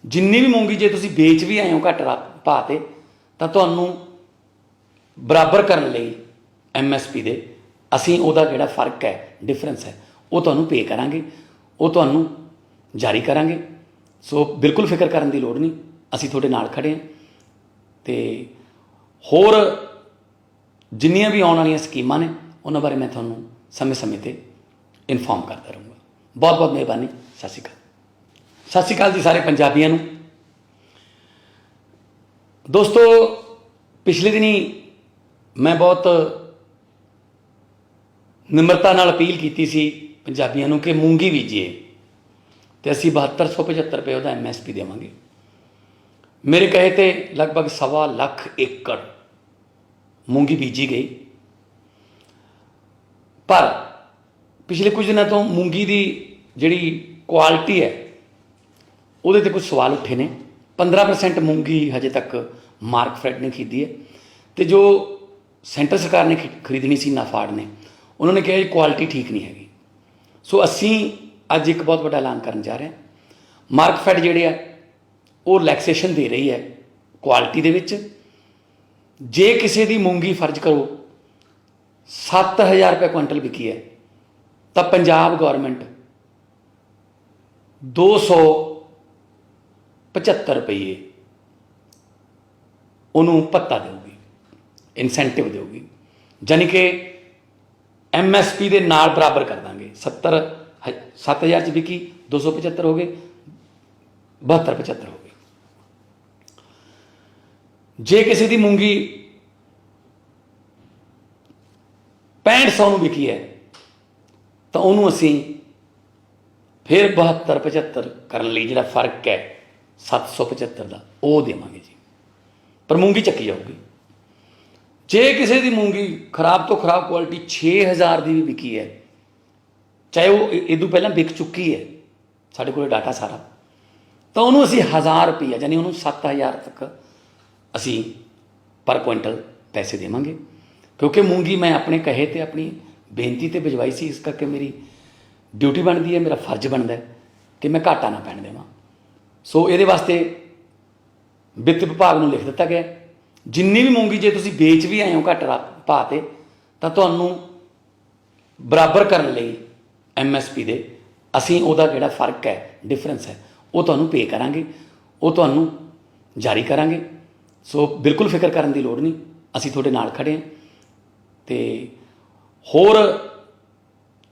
ਜਿੰਨੀ ਵੀ ਮੂੰਗੀ ਜੇ ਤੁਸੀਂ ਵੇਚ ਵੀ ਆਏ ਹੋ ਘੱਟ ਭਾਅ 'ਤੇ ਤਾਂ ਤੁਹਾਨੂੰ ਬਰਾਬਰ ਕਰਨ ਲਈ MSP ਦੇ ਅਸੀਂ ਉਹਦਾ ਜਿਹੜਾ ਫਰਕ ਹੈ, ਡਿਫਰੈਂਸ ਹੈ, ਉਹ ਤੁਹਾਨੂੰ ਪੇ ਕਰਾਂਗੇ, ਉਹ ਤੁਹਾਨੂੰ ਜਾਰੀ ਕਰਾਂਗੇ। ਸੋ ਬਿਲਕੁਲ ਫਿਕਰ ਕਰਨ ਦੀ ਲੋੜ ਨਹੀਂ, ਅਸੀਂ ਤੁਹਾਡੇ ਨਾਲ ਖੜ੍ਹੇ ਹਾਂ। ਅਤੇ ਹੋਰ ਜਿੰਨੀਆਂ ਵੀ ਆਉਣ ਵਾਲੀਆਂ ਸਕੀਮਾਂ ਨੇ ਉਹਨਾਂ ਬਾਰੇ ਮੈਂ ਤੁਹਾਨੂੰ ਸਮੇਂ ਸਮੇਂ 'ਤੇ ਇਨਫੋਰਮ ਕਰਦਾ ਰਹੂੰਗਾ। ਬਹੁਤ ਬਹੁਤ ਮਿਹਰਬਾਨੀ। ਸਤਿ ਸ਼੍ਰੀ ਅਕਾਲ। ਸਤਿ ਸ਼੍ਰੀ ਅਕਾਲ ਜੀ ਸਾਰੇ ਪੰਜਾਬੀਆਂ ਨੂੰ। ਦੋਸਤੋ ਪਿਛਲੇ ਦਿਨੀ ਮੈਂ ਬਹੁਤ ਨਿਮਰਤਾ ਨਾਲ ਅਪੀਲ ਕੀਤੀ ਸੀ ਪੰਜਾਬੀਆਂ ਨੂੰ ਕਿ ਮੂੰਗੀ ਬੀਜੀਏ ਤੇ ਅਸੀਂ 7275 ਰੁਪਏ ਉਹਦਾ MSP ਦੇਵਾਂਗੇ। ਮੇਰੇ ਕਹੇ ਤੇ ਲਗਭਗ 1.25 ਲੱਖ ਏਕੜ ਮੂੰਗੀ ਬੀਜੀ ਗਈ, ਪਰ ਪਿਛਲੇ ਕੁਝ ਦਿਨਾਂ ਤੋਂ ਮੂੰਗੀ ਦੀ ਜਿਹੜੀ ਕੁਆਲਿਟੀ ਹੈ ਉਹਦੇ ਤੇ ਕੁਝ ਸਵਾਲ ਉੱਠੇ ਨੇ। 15% ਮੂੰਗੀ ਹਜੇ ਤੱਕ ਮਾਰਕਫੈਡ ਨੇ ਖਰੀਦੀ ਹੈ ਤੇ ਜੋ ਸੈਂਟਰ ਸਰਕਾਰ ਨੇ ਖਰੀਦਣੀ ਸੀ ਨਾਫਾਡ ਨੇ, ਉਹਨਾਂ ਨੇ ਕਿਹਾ ਇਹ ਕੁਆਲਿਟੀ ਠੀਕ ਨਹੀਂ ਹੈਗੀ। ਸੋ ਅਸੀਂ ਅੱਜ ਇੱਕ ਬਹੁਤ ਵੱਡਾ ਐਲਾਨ ਕਰਨ ਜਾ ਰਹੇ ਹਾਂ। ਮਾਰਕਫੈਡ ਜਿਹੜੇ ਆ ਉਹ ਰਿਲੈਕਸੇਸ਼ਨ ਦੇ ਰਹੀ ਹੈ ਕੁਆਲਿਟੀ ਦੇ ਵਿੱਚ। ਜੇ ਕਿਸੇ ਦੀ ਮੂੰਗੀ ਫਰਜ਼ ਕਰੋ 7000 ਰੁਪਏ ਕੁਇੰਟਲ ਵਿਕੀ ਹੈ ਤਾਂ ਪੰਜਾਬ ਗੌਰਮੈਂਟ 275 ਰੁਪਏ ਉਹਨੂੰ ਭੱਤਾ ਦੇਊਗੀ, ਇਨਸੈਂਟਿਵ ਦੇਊਗੀ, ਜਾਨੀ ਕਿ MSP ਦੇ ਨਾਲ ਬਰਾਬਰ ਕਰ ਦਾਂਗੇ। 7000 ਚ ਵਿਕੀ 275 ਹੋ ਗਏ, 7275 ਹੋ ਗਏ। ਜੇ ਕਿਸੇ ਦੀ ਮੂੰਗੀ 6500 ਨੂੰ ਵਿਕੀ ਹੈ ਤਾਂ ਉਹਨੂੰ ਅਸੀਂ ਫਿਰ 7275 ਕਰਨ ਲਈ ਜਿਹੜਾ ਫਰਕ ਹੈ 775 ਦਾ ਉਹ ਦੇਵਾਂਗੇ ਜੀ, ਪਰ ਮੂੰਗੀ ਚੱਕੀ ਜਾਊਗੀ। ਜੇ ਕਿਸੇ ਦੀ ਮੂੰਗੀ ਖਰਾਬ ਤੋਂ ਖਰਾਬ ਕੁਆਲਿਟੀ 6000 ਦੀ ਵੀ ਵਿਕੀ ਹੈ, ਚਾਹੇ ਉਹ ਇਹਦੋਂ ਪਹਿਲਾਂ ਵਿਕ ਚੁੱਕੀ ਹੈ, ਸਾਡੇ ਕੋਲ ਡਾਟਾ ਸਾਰਾ, ਤਾਂ ਉਹਨੂੰ ਅਸੀਂ 1000 ਰੁਪਈਆ ਯਾਨੀ ਉਹਨੂੰ 7000 ਤੱਕ ਅਸੀਂ ਪਰ ਕੁਇੰਟਲ ਪੈਸੇ ਦੇਵਾਂਗੇ। ਕਿਉਂਕਿ ਮੂੰਗੀ ਮੈਂ ਆਪਣੇ ਕਹੇ ਤੇ ਆਪਣੀ ਬੇਨਤੀ ਤੇ ਭਿਜਵਾਈ ਸੀ, ਇਸ ਕਰਕੇ ਮੇਰੀ ਡਿਊਟੀ ਬਣਦੀ ਹੈ, ਮੇਰਾ ਫਰਜ਼ ਬਣਦਾ ਹੈ ਕਿ ਮੈਂ ਘਾਟਾ ਨਾ ਪੈਣ ਦੇਵਾਂ। ਸੋ ਇਹਦੇ ਵਾਸਤੇ ਵਿੱਤ ਵਿਭਾਗ ਨੂੰ ਲਿਖ ਦਿੱਤਾ ਗਿਆ ਜਿੰਨੀ ਵੀ ਮੂੰਗੀ ਜੇ ਤੁਸੀਂ ਵੇਚ ਵੀ ਆਏ ਹੋ ਘੱਟ ਭਾਅ 'ਤੇ ਤਾਂ ਤੁਹਾਨੂੰ ਬਰਾਬਰ ਕਰਨ ਲਈ MSP ਦੇ ਅਸੀਂ ਉਹਦਾ ਜਿਹੜਾ ਫਰਕ ਹੈ, ਡਿਫਰੈਂਸ ਹੈ, ਉਹ ਤੁਹਾਨੂੰ ਪੇ ਕਰਾਂਗੇ, ਉਹ ਤੁਹਾਨੂੰ ਜਾਰੀ ਕਰਾਂਗੇ। ਸੋ ਬਿਲਕੁਲ ਫਿਕਰ ਕਰਨ ਦੀ ਲੋੜ ਨਹੀਂ, ਅਸੀਂ ਤੁਹਾਡੇ ਨਾਲ ਖੜ੍ਹੇ ਹਾਂ। ਅਤੇ ਹੋਰ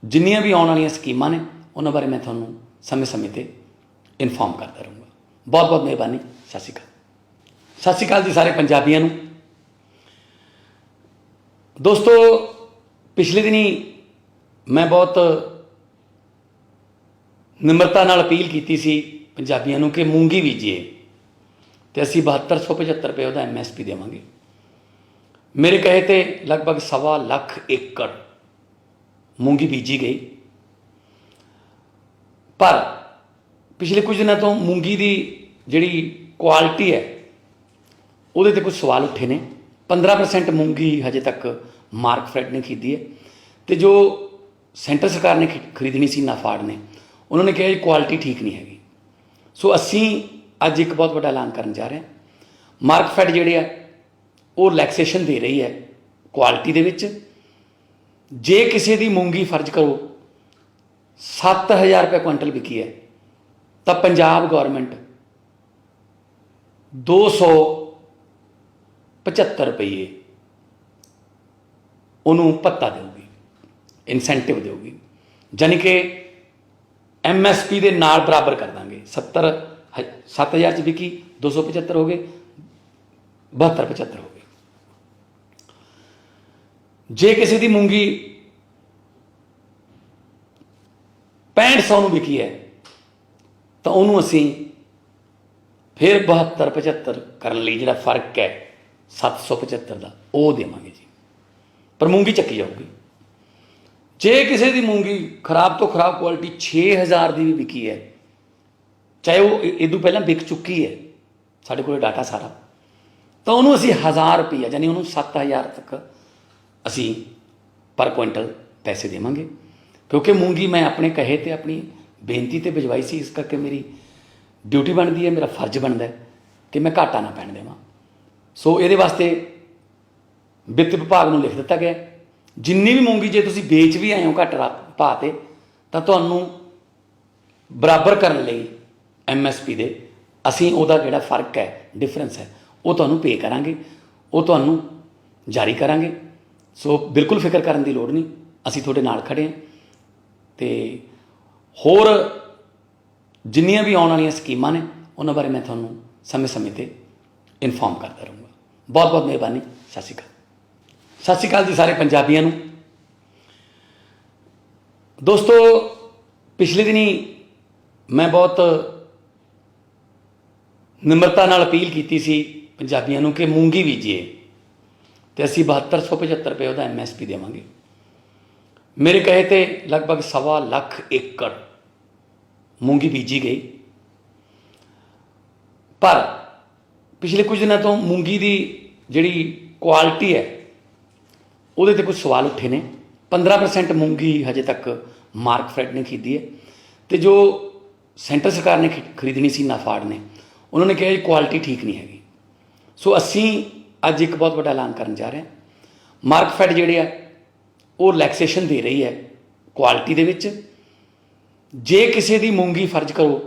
ਜਿੰਨੀਆਂ ਵੀ ਆਉਣ ਵਾਲੀਆਂ ਸਕੀਮਾਂ ਨੇ ਉਹਨਾਂ ਬਾਰੇ ਮੈਂ ਤੁਹਾਨੂੰ ਸਮੇਂ ਸਮੇਂ 'ਤੇ ਇਨਫੋਰਮ ਕਰਦਾ ਰਹੂੰਗਾ। ਬਹੁਤ ਬਹੁਤ ਮਿਹਰਬਾਨੀ। ਸਤਿ ਸ਼੍ਰੀ ਅਕਾਲ। ਸਤਿ ਸ਼੍ਰੀ ਅਕਾਲ ਜੀ ਸਾਰੇ ਪੰਜਾਬੀਆਂ ਨੂੰ। ਦੋਸਤੋ, ਪਿਛਲੇ ਦਿਨੀ ਮੈਂ ਬਹੁਤ ਨਿਮਰਤਾ ਨਾਲ ਅਪੀਲ ਕੀਤੀ ਸੀ ਪੰਜਾਬੀਆਂ ਨੂੰ ਕਿ ਮੂੰਗੀ ਬੀਜੀਏ ਤੇ ਅਸੀਂ 7275 ਰੁਪਏ ਉਹਦਾ MSP ਦੇਵਾਂਗੇ। ਮੇਰੇ ਕਹੇ ਤੇ ਲਗਭਗ 1.25 ਲੱਖ ਏਕੜ ਮੂੰਗੀ ਬੀਜੀ ਗਈ, ਪਰ ਪਿਛਲੇ ਕੁਝ ਦਿਨਾਂ ਤੋਂ ਮੂੰਗੀ ਦੀ ਜਿਹੜੀ ਕੁਆਲਿਟੀ ਹੈ ਉਹਦੇ ਤੇ ਕੁਝ ਸਵਾਲ ਉੱਠੇ ਨੇ। 15% ਮੂੰਗੀ ਹਜੇ ਤੱਕ ਮਾਰਕਫੈਡ ਨੇ ਖਰੀਦੀ ਹੈ ਤੇ ਜੋ ਸੈਂਟਰ ਸਰਕਾਰ ਨੇ ਖਰੀਦਣੀ ਸੀ ਨਾਫਾਡ ਨੇ, ਉਹਨਾਂ ਨੇ ਕਿਹਾ ਜੀ ਕੁਆਲਿਟੀ ਠੀਕ ਨਹੀਂ ਹੈਗੀ। ਸੋ ਅਸੀਂ ਅੱਜ ਇੱਕ ਬਹੁਤ ਵੱਡਾ ਐਲਾਨ ਕਰਨ ਜਾ ਰਹੇ ਹਾਂ। ਮਾਰਕਫੈਡ ਜਿਹੜੇ ਆ ਉਹ ਰਿਲੈਕਸੇਸ਼ਨ ਦੇ ਰਹੀ ਹੈ ਕੁਆਲਿਟੀ ਦੇ ਵਿੱਚ। ਜੇ ਕਿਸੇ ਦੀ ਮੂੰਗੀ ਫਰਜ਼ ਕਰੋ 7000 ਰੁਪਏ ਕੁਇੰਟਲ ਵਿਕੀ ਹੈ ਤਾਂ ਪੰਜਾਬ ਗੌਰਮੈਂਟ 275 ਰੁਪਏ ਉਹਨੂੰ ਭੱਤਾ ਦੇਊਗੀ, ਇਨਸੈਂਟਿਵ ਦੇਊਗੀ, ਜਾਨੀ ਕਿ MSP ਦੇ ਨਾਲ ਬਰਾਬਰ ਕਰ ਦਾਂਗੇ। 7000 'ਚ ਵਿਕੀ 275 ਹੋ ਗਏ, 7275 ਹੋ ਗਏ। ਜੇ ਕਿਸੇ ਦੀ ਮੂੰਗੀ 6500 ਨੂੰ ਵਿਕੀ ਹੈ ਤਾਂ ਉਹਨੂੰ ਅਸੀਂ ਫਿਰ 7275 ਕਰਨ ਲਈ ਜਿਹੜਾ ਫਰਕ ਹੈ 775 ਦਾ ਉਹ ਦੇਵਾਂਗੇ ਜੀ, ਪਰ ਮੂੰਗੀ ਚੱਕੀ ਜਾਊਗੀ। ਜੇ ਕਿਸੇ ਦੀ ਮੂੰਗੀ ਖਰਾਬ ਤੋਂ ਖਰਾਬ ਕੁਆਲਿਟੀ 6000 ਦੀ ਵੀ ਵਿਕੀ ਹੈ, ਚਾਹੇ ਉਹ ਇਹਦੋਂ ਪਹਿਲਾਂ ਵਿਕ ਚੁੱਕੀ ਹੈ, ਸਾਡੇ ਕੋਲ ਡਾਟਾ ਸਾਰਾ, ਤਾਂ ਉਹਨੂੰ ਅਸੀਂ 1000 ਰੁਪਈਆ ਯਾਨੀ ਉਹਨੂੰ 7000 ਤੱਕ ਅਸੀਂ ਪਰ ਕੁਇੰਟਲ ਪੈਸੇ ਦੇਵਾਂਗੇ। ਕਿਉਂਕਿ ਮੂੰਗੀ ਮੈਂ ਆਪਣੇ ਕਹੇ ਤੇ ਆਪਣੀ ਬੇਨਤੀ ਤੇ ਭਿਜਵਾਈ ਸੀ, ਇਸ ਕਰਕੇ ਮੇਰੀ ਡਿਊਟੀ ਬਣਦੀ ਹੈ, ਮੇਰਾ ਫਰਜ਼ ਬਣਦਾ ਕਿ ਮੈਂ ਘਾਟਾ ਨਾ ਪੈਣ ਦੇਵਾਂ। ਸੋ ਇਹਦੇ ਵਾਸਤੇ ਵਿੱਤ ਵਿਭਾਗ ਨੂੰ ਲਿਖ ਦਿੱਤਾ ਗਿਆ, ਜਿੰਨੀ ਵੀ ਮੂੰਗੀ ਜੇ ਤੁਸੀਂ ਵੇਚ ਵੀ ਆਏ ਹੋ ਘੱਟ ਭਾਅ 'ਤੇ ਤਾਂ ਤੁਹਾਨੂੰ ਬਰਾਬਰ ਕਰਨ ਲਈ MSP ਦੇ ਅਸੀਂ ਉਹਦਾ ਜਿਹੜਾ ਫਰਕ ਹੈ, ਡਿਫਰੈਂਸ ਹੈ, ਉਹ ਤੁਹਾਨੂੰ ਪੇ ਕਰਾਂਗੇ, ਉਹ ਤੁਹਾਨੂੰ ਜਾਰੀ ਕਰਾਂਗੇ। ਸੋ ਬਿਲਕੁਲ ਫਿਕਰ ਕਰਨ ਦੀ ਲੋੜ ਨਹੀਂ, ਅਸੀਂ ਤੁਹਾਡੇ ਨਾਲ ਖੜ੍ਹੇ ਹਾਂ। ਅਤੇ ਹੋਰ ਜਿੰਨੀਆਂ ਵੀ ਆਉਣ ਵਾਲੀਆਂ ਸਕੀਮਾਂ ਨੇ ਉਹਨਾਂ ਬਾਰੇ ਮੈਂ ਤੁਹਾਨੂੰ ਸਮੇਂ ਸਮੇਂ 'ਤੇ ਇਨਫੋਰਮ ਕਰਦਾ ਰਹੂੰਗਾ। ਬਹੁਤ ਬਹੁਤ ਮਿਹਰਬਾਨੀ। ਸਤਿ ਸ਼੍ਰੀ ਅਕਾਲ। ਸਤਿ ਸ਼੍ਰੀ ਅਕਾਲ ਜੀ ਸਾਰੇ ਪੰਜਾਬੀਆਂ ਨੂੰ। ਦੋਸਤੋ, ਪਿਛਲੇ ਦਿਨੀ ਮੈਂ ਬਹੁਤ ਨਿਮਰਤਾ ਨਾਲ ਅਪੀਲ ਕੀਤੀ ਸੀ ਪੰਜਾਬੀਆਂ ਨੂੰ ਕਿ ਮੂੰਗੀ ਬੀਜੀਏ ਤੇ ਅਸੀਂ 7275 ਰੁਪਏ ਉਹਦਾ MSP ਦੇਵਾਂਗੇ। ਮੇਰੇ ਕਹੇ ਤੇ ਲਗਭਗ 1.25 ਲੱਖ ਏਕੜ ਮੂੰਗੀ ਬੀਜੀ ਗਈ, ਪਰ ਪਿਛਲੇ ਕੁਝ ਦਿਨਾਂ ਤੋਂ ਮੂੰਗੀ ਦੀ ਜਿਹੜੀ ਕੁਆਲਿਟੀ ਹੈ ਉਹਦੇ ਤੇ ਕੁਝ ਸਵਾਲ ਉੱਠੇ ਨੇ। 15% ਮੂੰਗੀ ਹਜੇ ਤੱਕ ਮਾਰਕਫੈਡ ਨੇ ਖਰੀਦੀ ਹੈ ਤੇ ਜੋ ਸੈਂਟਰ ਸਰਕਾਰ ਨੇ ਖਰੀਦਣੀ ਸੀ ਨਾਫਾਡ ਨੇ, ਉਹਨਾਂ ਨੇ ਕਿਹਾ ਜੀ ਕੁਆਲਿਟੀ ਠੀਕ ਨਹੀਂ ਹੈਗੀ। ਸੋ ਅਸੀਂ ਅੱਜ ਇੱਕ ਬਹੁਤ ਵੱਡਾ ਐਲਾਨ ਕਰਨ ਜਾ ਰਹੇ ਹਾਂ। ਮਾਰਕਫੈਡ ਜਿਹੜੇ ਆ ਉਹ ਰਿਲੈਕਸੇਸ਼ਨ ਦੇ ਰਹੀ ਹੈ ਕੁਆਲਿਟੀ ਦੇ ਵਿੱਚ। ਜੇ ਕਿਸੇ ਦੀ ਮੂੰਗੀ ਫਰਜ਼ ਕਰੋ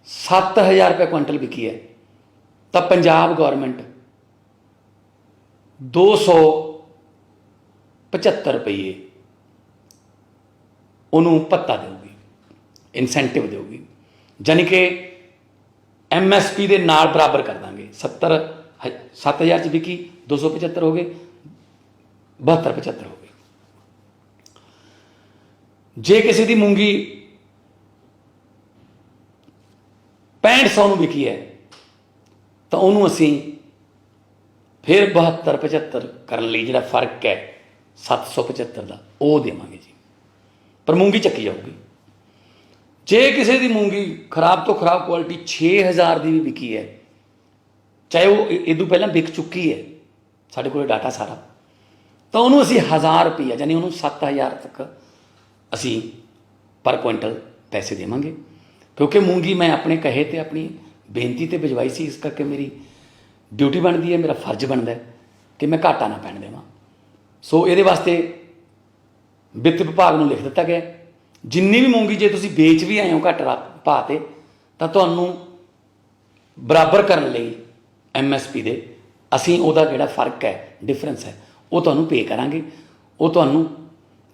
7000 ਰੁਪਏ ਕੁਇੰਟਲ ਵਿਕੀ ਹੈ ਤਾਂ ਪੰਜਾਬ ਗੌਰਮੈਂਟ 275 ਰੁਪਏ ਉਹਨੂੰ ਭੱਤਾ ਦੇਊਗੀ, ਇਨਸੈਂਟਿਵ ਦੇਊਗੀ, ਜਾਨੀ ਕਿ MSP ਦੇ ਨਾਲ ਬਰਾਬਰ ਕਰ ਦਾਂਗੇ। 7000 'ਚ ਵਿਕੀ 275 ਹੋ ਗਏ, 7275 ਹੋ ਗਏ। ਜੇ ਕਿਸੇ ਦੀ ਮੂੰਗੀ 6500 ਨੂੰ ਵਿਕੀ ਹੈ ਤਾਂ ਉਹਨੂੰ ਅਸੀਂ ਫਿਰ 7275 ਕਰਨ ਲਈ ਜਿਹੜਾ ਫਰਕ ਹੈ 775 ਦਾ ਉਹ ਦੇਵਾਂਗੇ ਜੀ, ਪਰ ਮੂੰਗੀ ਚੱਕੀ ਜਾਊਗੀ। ਜੇ ਕਿਸੇ ਦੀ ਮੂੰਗੀ ਖਰਾਬ ਤੋਂ ਖਰਾਬ ਕੁਆਲਿਟੀ 6000 ਦੀ ਵੀ ਵਿਕੀ ਹੈ, ਚਾਹੇ ਉਹ ਇਹਦੋਂ ਪਹਿਲਾਂ ਵਿਕ ਚੁੱਕੀ ਹੈ, ਸਾਡੇ ਕੋਲ ਡਾਟਾ ਸਾਰਾ, ਤਾਂ ਉਹਨੂੰ ਅਸੀਂ 1000 ਰੁਪਈਆ ਯਾਨੀ ਉਹਨੂੰ 7000 ਤੱਕ ਅਸੀਂ ਪਰ ਕੁਇੰਟਲ ਪੈਸੇ ਦੇਵਾਂਗੇ। ਕਿਉਂਕਿ ਮੂੰਗੀ ਮੈਂ ਆਪਣੇ ਕਹੇ ਤੇ ਆਪਣੀ ਬੇਨਤੀ ਤੇ ਭਿਜਵਾਈ ਸੀ, ਇਸ ਕਰਕੇ ਮੇਰੀ ਡਿਊਟੀ ਬਣਦੀ ਹੈ, ਮੇਰਾ ਫਰਜ਼ ਬਣਦਾ ਕਿ ਮੈਂ ਘਾਟਾ ਨਾ ਪੈਣ ਦੇਵਾਂ। ਸੋ ਇਹਦੇ ਵਾਸਤੇ ਵਿੱਤ ਵਿਭਾਗ ਨੂੰ ਲਿਖ ਦਿੱਤਾ ਗਿਆ, ਜਿੰਨੀ ਵੀ ਮੂੰਗੀ ਜੇ ਤੁਸੀਂ ਵੇਚ ਵੀ ਆਏ ਹੋ ਘੱਟ ਭਾਅ 'ਤੇ ਤਾਂ ਤੁਹਾਨੂੰ ਬਰਾਬਰ ਕਰਨ ਲਈ MSP ਦੇ ਅਸੀਂ ਉਹਦਾ ਜਿਹੜਾ ਫਰਕ ਹੈ, ਡਿਫਰੈਂਸ ਹੈ, ਉਹ ਤੁਹਾਨੂੰ ਪੇ ਕਰਾਂਗੇ, ਉਹ ਤੁਹਾਨੂੰ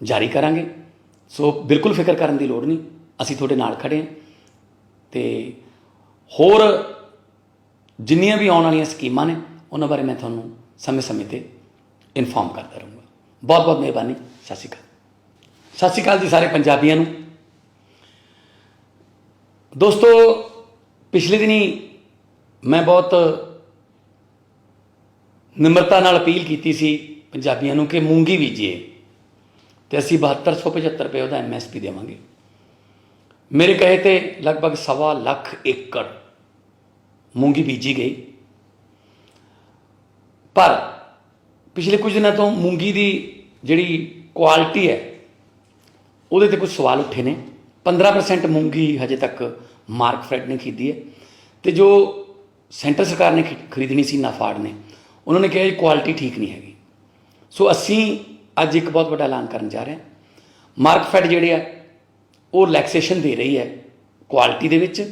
ਜਾਰੀ ਕਰਾਂਗੇ। ਸੋ ਬਿਲਕੁਲ ਫਿਕਰ ਕਰਨ ਦੀ ਲੋੜ ਨਹੀਂ, ਅਸੀਂ ਤੁਹਾਡੇ ਨਾਲ ਖੜ੍ਹੇ ਹਾਂ। ਤੇ ਹੋਰ ਜਿੰਨੀਆਂ ਵੀ ਆਉਣ ਵਾਲੀਆਂ ਸਕੀਮਾਂ ਨੇ ਉਹਨਾਂ ਬਾਰੇ ਮੈਂ ਤੁਹਾਨੂੰ ਸਮੇਂ-ਸਮੇਂ ਤੇ ਇਨਫੋਰਮ ਕਰਦਾ ਰਹੂੰਗਾ। ਬਹੁਤ ਬਹੁਤ ਮਿਹਰਬਾਨੀ। ਸਤਿ ਸ਼੍ਰੀ ਅਕਾਲ। ਸਤਿ ਸ਼੍ਰੀ ਅਕਾਲ ਜੀ ਸਾਰੇ ਪੰਜਾਬੀਆਂ ਨੂੰ। ਦੋਸਤੋ, ਪਿਛਲੇ ਦਿਨੀ ਮੈਂ ਬਹੁਤ ਨਿਮਰਤਾ ਨਾਲ ਅਪੀਲ ਕੀਤੀ ਸੀ ਪੰਜਾਬੀਆਂ ਨੂੰ ਕਿ ਮੂੰਗੀ ਬੀਜੀਏ ਤੇ ਅਸੀਂ 7275 ਰੁਪਏ ਉਹਦਾ MSP ਦੇਵਾਂਗੇ। ਮੇਰੇ ਕਹੇ ਤੇ ਲਗਭਗ 1.25 ਲੱਖ ਏਕੜ ਮੂੰਗੀ ਬੀਜੀ ਗਈ, ਪਰ ਪਿਛਲੇ ਕੁਝ ਦਿਨਾਂ ਤੋਂ ਮੂੰਗੀ ਦੀ ਜਿਹੜੀ ਕੁਆਲਿਟੀ ਹੈ ਉਹਦੇ ਤੇ ਕੁਝ ਸਵਾਲ ਉੱਠੇ ਨੇ। 15% ਮੂੰਗੀ ਹਜੇ ਤੱਕ ਮਾਰਕਫੈਡ ਨੇ ਖਰੀਦੀ ਹੈ ਤੇ ਜੋ ਸੈਂਟਰ ਸਰਕਾਰ ਨੇ ਖਰੀਦਣੀ ਸੀ ਨਾਫਾਡ ਨੇ, ਉਹਨਾਂ ਨੇ ਕਿਹਾ ਜੀ ਕੁਆਲਿਟੀ ਠੀਕ ਨਹੀਂ ਹੈਗੀ। ਸੋ ਅਸੀਂ ਅੱਜ ਇੱਕ ਬਹੁਤ ਵੱਡਾ ਐਲਾਨ ਕਰਨ ਜਾ ਰਹੇ ਹਾਂ। ਮਾਰਕਫੈਡ ਜਿਹੜੇ ਆ ਉਹ ਰਿਲੈਕਸੇਸ਼ਨ ਦੇ ਰਹੀ ਹੈ ਕੁਆਲਿਟੀ ਦੇ ਵਿੱਚ।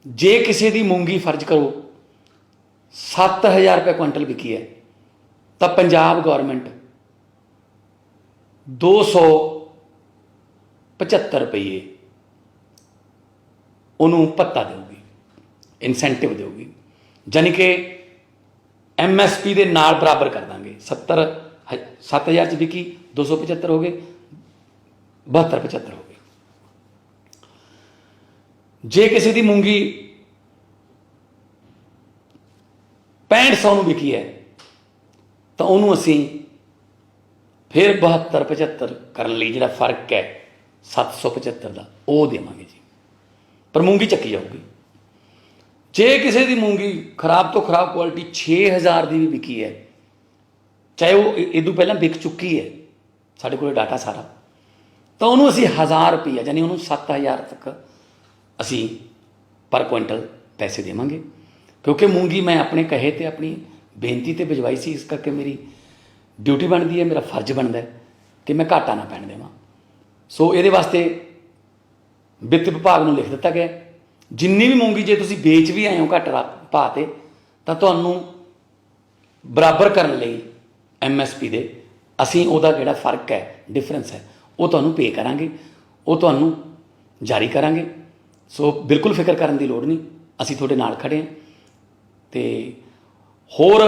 ਜੇ ਕਿਸੇ ਦੀ ਮੂੰਗੀ ਫਰਜ਼ ਕਰੋ 7000 ਰੁਪਏ ਕੁਇੰਟਲ ਵਿਕੀ ਹੈ ਤਾਂ ਪੰਜਾਬ ਗੌਰਮੈਂਟ 275 ਰੁਪਏ ਉਹਨੂੰ ਭੱਤਾ ਦੇਊਗੀ, ਇਨਸੈਂਟਿਵ ਦੇਊਗੀ, ਜਾਨੀ ਕਿ MSP ਦੇ ਨਾਲ ਬਰਾਬਰ ਕਰ ਦਾਂਗੇ। 7000 'ਚ ਵਿਕੀ 275 ਹੋ ਗਏ, 7275 ਹੋ ਗਏ। ਜੇ ਕਿਸੇ ਦੀ ਮੂੰਗੀ 6500 ਨੂੰ ਵਿਕੀ ਹੈ ਤਾਂ ਉਹਨੂੰ ਅਸੀਂ ਫਿਰ 7275 ਕਰਨ ਲਈ ਜਿਹੜਾ ਫਰਕ ਹੈ 775 ਦਾ ਉਹ ਦੇਵਾਂਗੇ ਜੀ, ਪਰ ਮੂੰਗੀ ਚੱਕੀ ਜਾਊਗੀ। ਜੇ ਕਿਸੇ ਦੀ ਮੂੰਗੀ ਖਰਾਬ ਤੋਂ ਖਰਾਬ ਕੁਆਲਿਟੀ 6000 ਦੀ ਵੀ ਵਿਕੀ ਹੈ, ਚਾਹੇ ਉਹ ਇਦੋਂ ਪਹਿਲਾਂ ਵਿਕ ਚੁੱਕੀ ਹੈ, ਸਾਡੇ ਕੋਲ ਡਾਟਾ ਸਾਰਾ, ਤਾਂ ਉਹਨੂੰ ਅਸੀਂ 1000 ਰੁਪਈਆ ਯਾਨੀ ਉਹਨੂੰ 7000 ਤੱਕ ਅਸੀਂ ਪਰ ਕੁਇੰਟਲ ਪੈਸੇ ਦੇਵਾਂਗੇ। ਕਿਉਂਕਿ ਮੂੰਗੀ ਮੈਂ ਆਪਣੇ ਕਹੇ ਤੇ ਆਪਣੀ ਬੇਨਤੀ ਤੇ ਭਿਜਵਾਈ ਸੀ, ਇਸ ਕਰਕੇ ਮੇਰੀ ਡਿਊਟੀ ਬਣਦੀ ਹੈ, ਮੇਰਾ ਫਰਜ਼ ਬਣਦਾ ਹੈ ਕਿ ਮੈਂ ਘਾਟਾ ਨਾ ਪੈਣ ਦੇਵਾਂ। ਸੋ ਇਹਦੇ ਵਾਸਤੇ ਵਿੱਤ ਵਿਭਾਗ ਨੂੰ ਲਿਖ ਦਿੱਤਾ ਗਿਆ, ਜਿੰਨੀ ਵੀ ਮੂੰਗੀ ਜੇ ਤੁਸੀਂ ਵੇਚ ਵੀ ਆਏ ਹੋ ਘੱਟ ਭਾਅ 'ਤੇ ਤਾਂ ਤੁਹਾਨੂੰ ਬਰਾਬਰ ਕਰਨ ਲਈ MSP ਦੇ ਅਸੀਂ ਉਹਦਾ ਜਿਹੜਾ ਫਰਕ ਹੈ, ਡਿਫਰੈਂਸ ਹੈ, ਉਹ ਤੁਹਾਨੂੰ ਪੇ ਕਰਾਂਗੇ, ਉਹ ਤੁਹਾਨੂੰ ਜਾਰੀ ਕਰਾਂਗੇ। ਸੋ ਬਿਲਕੁਲ ਫਿਕਰ ਕਰਨ ਦੀ ਲੋੜ ਨਹੀਂ, ਅਸੀਂ ਤੁਹਾਡੇ ਨਾਲ ਖੜ੍ਹੇ ਹਾਂ। ਅਤੇ ਹੋਰ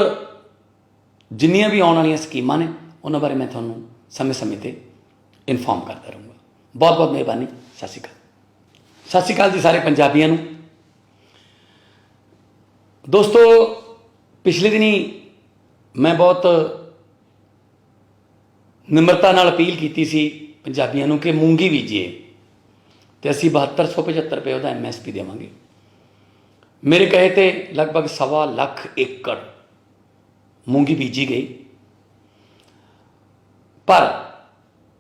ਜਿੰਨੀਆਂ ਵੀ ਆਉਣ ਵਾਲੀਆਂ ਸਕੀਮਾਂ ਨੇ ਉਹਨਾਂ ਬਾਰੇ ਮੈਂ ਤੁਹਾਨੂੰ ਸਮੇਂ-ਸਮੇਂ ਤੇ ਇਨਫੋਰਮ ਕਰਦਾ ਰਹੂੰਗਾ। ਬਹੁਤ ਬਹੁਤ ਮਿਹਰਬਾਨੀ। ਸਤਿ ਸ਼੍ਰੀ ਅਕਾਲ। ਸਤਿ ਸ਼੍ਰੀ ਅਕਾਲ ਜੀ ਸਾਰੇ ਪੰਜਾਬੀਆਂ ਨੂੰ। ਦੋਸਤੋ, ਪਿਛਲੇ ਦਿਨੀ ਮੈਂ ਬਹੁਤ ਨਿਮਰਤਾ ਨਾਲ ਅਪੀਲ ਕੀਤੀ ਸੀ ਪੰਜਾਬੀਆਂ ਨੂੰ ਕਿ ਮੂੰਗੀ ਬੀਜੀਏ ਤੇ ਅਸੀਂ 7275 ਰੁਪਏ ਉਹਦਾ MSP ਦੇਵਾਂਗੇ। ਮੇਰੇ ਕਹੇ ਤੇ ਲਗਭਗ 1.25 ਲੱਖ ਏਕੜ ਮੂੰਗੀ ਬੀਜੀ ਗਈ, ਪਰ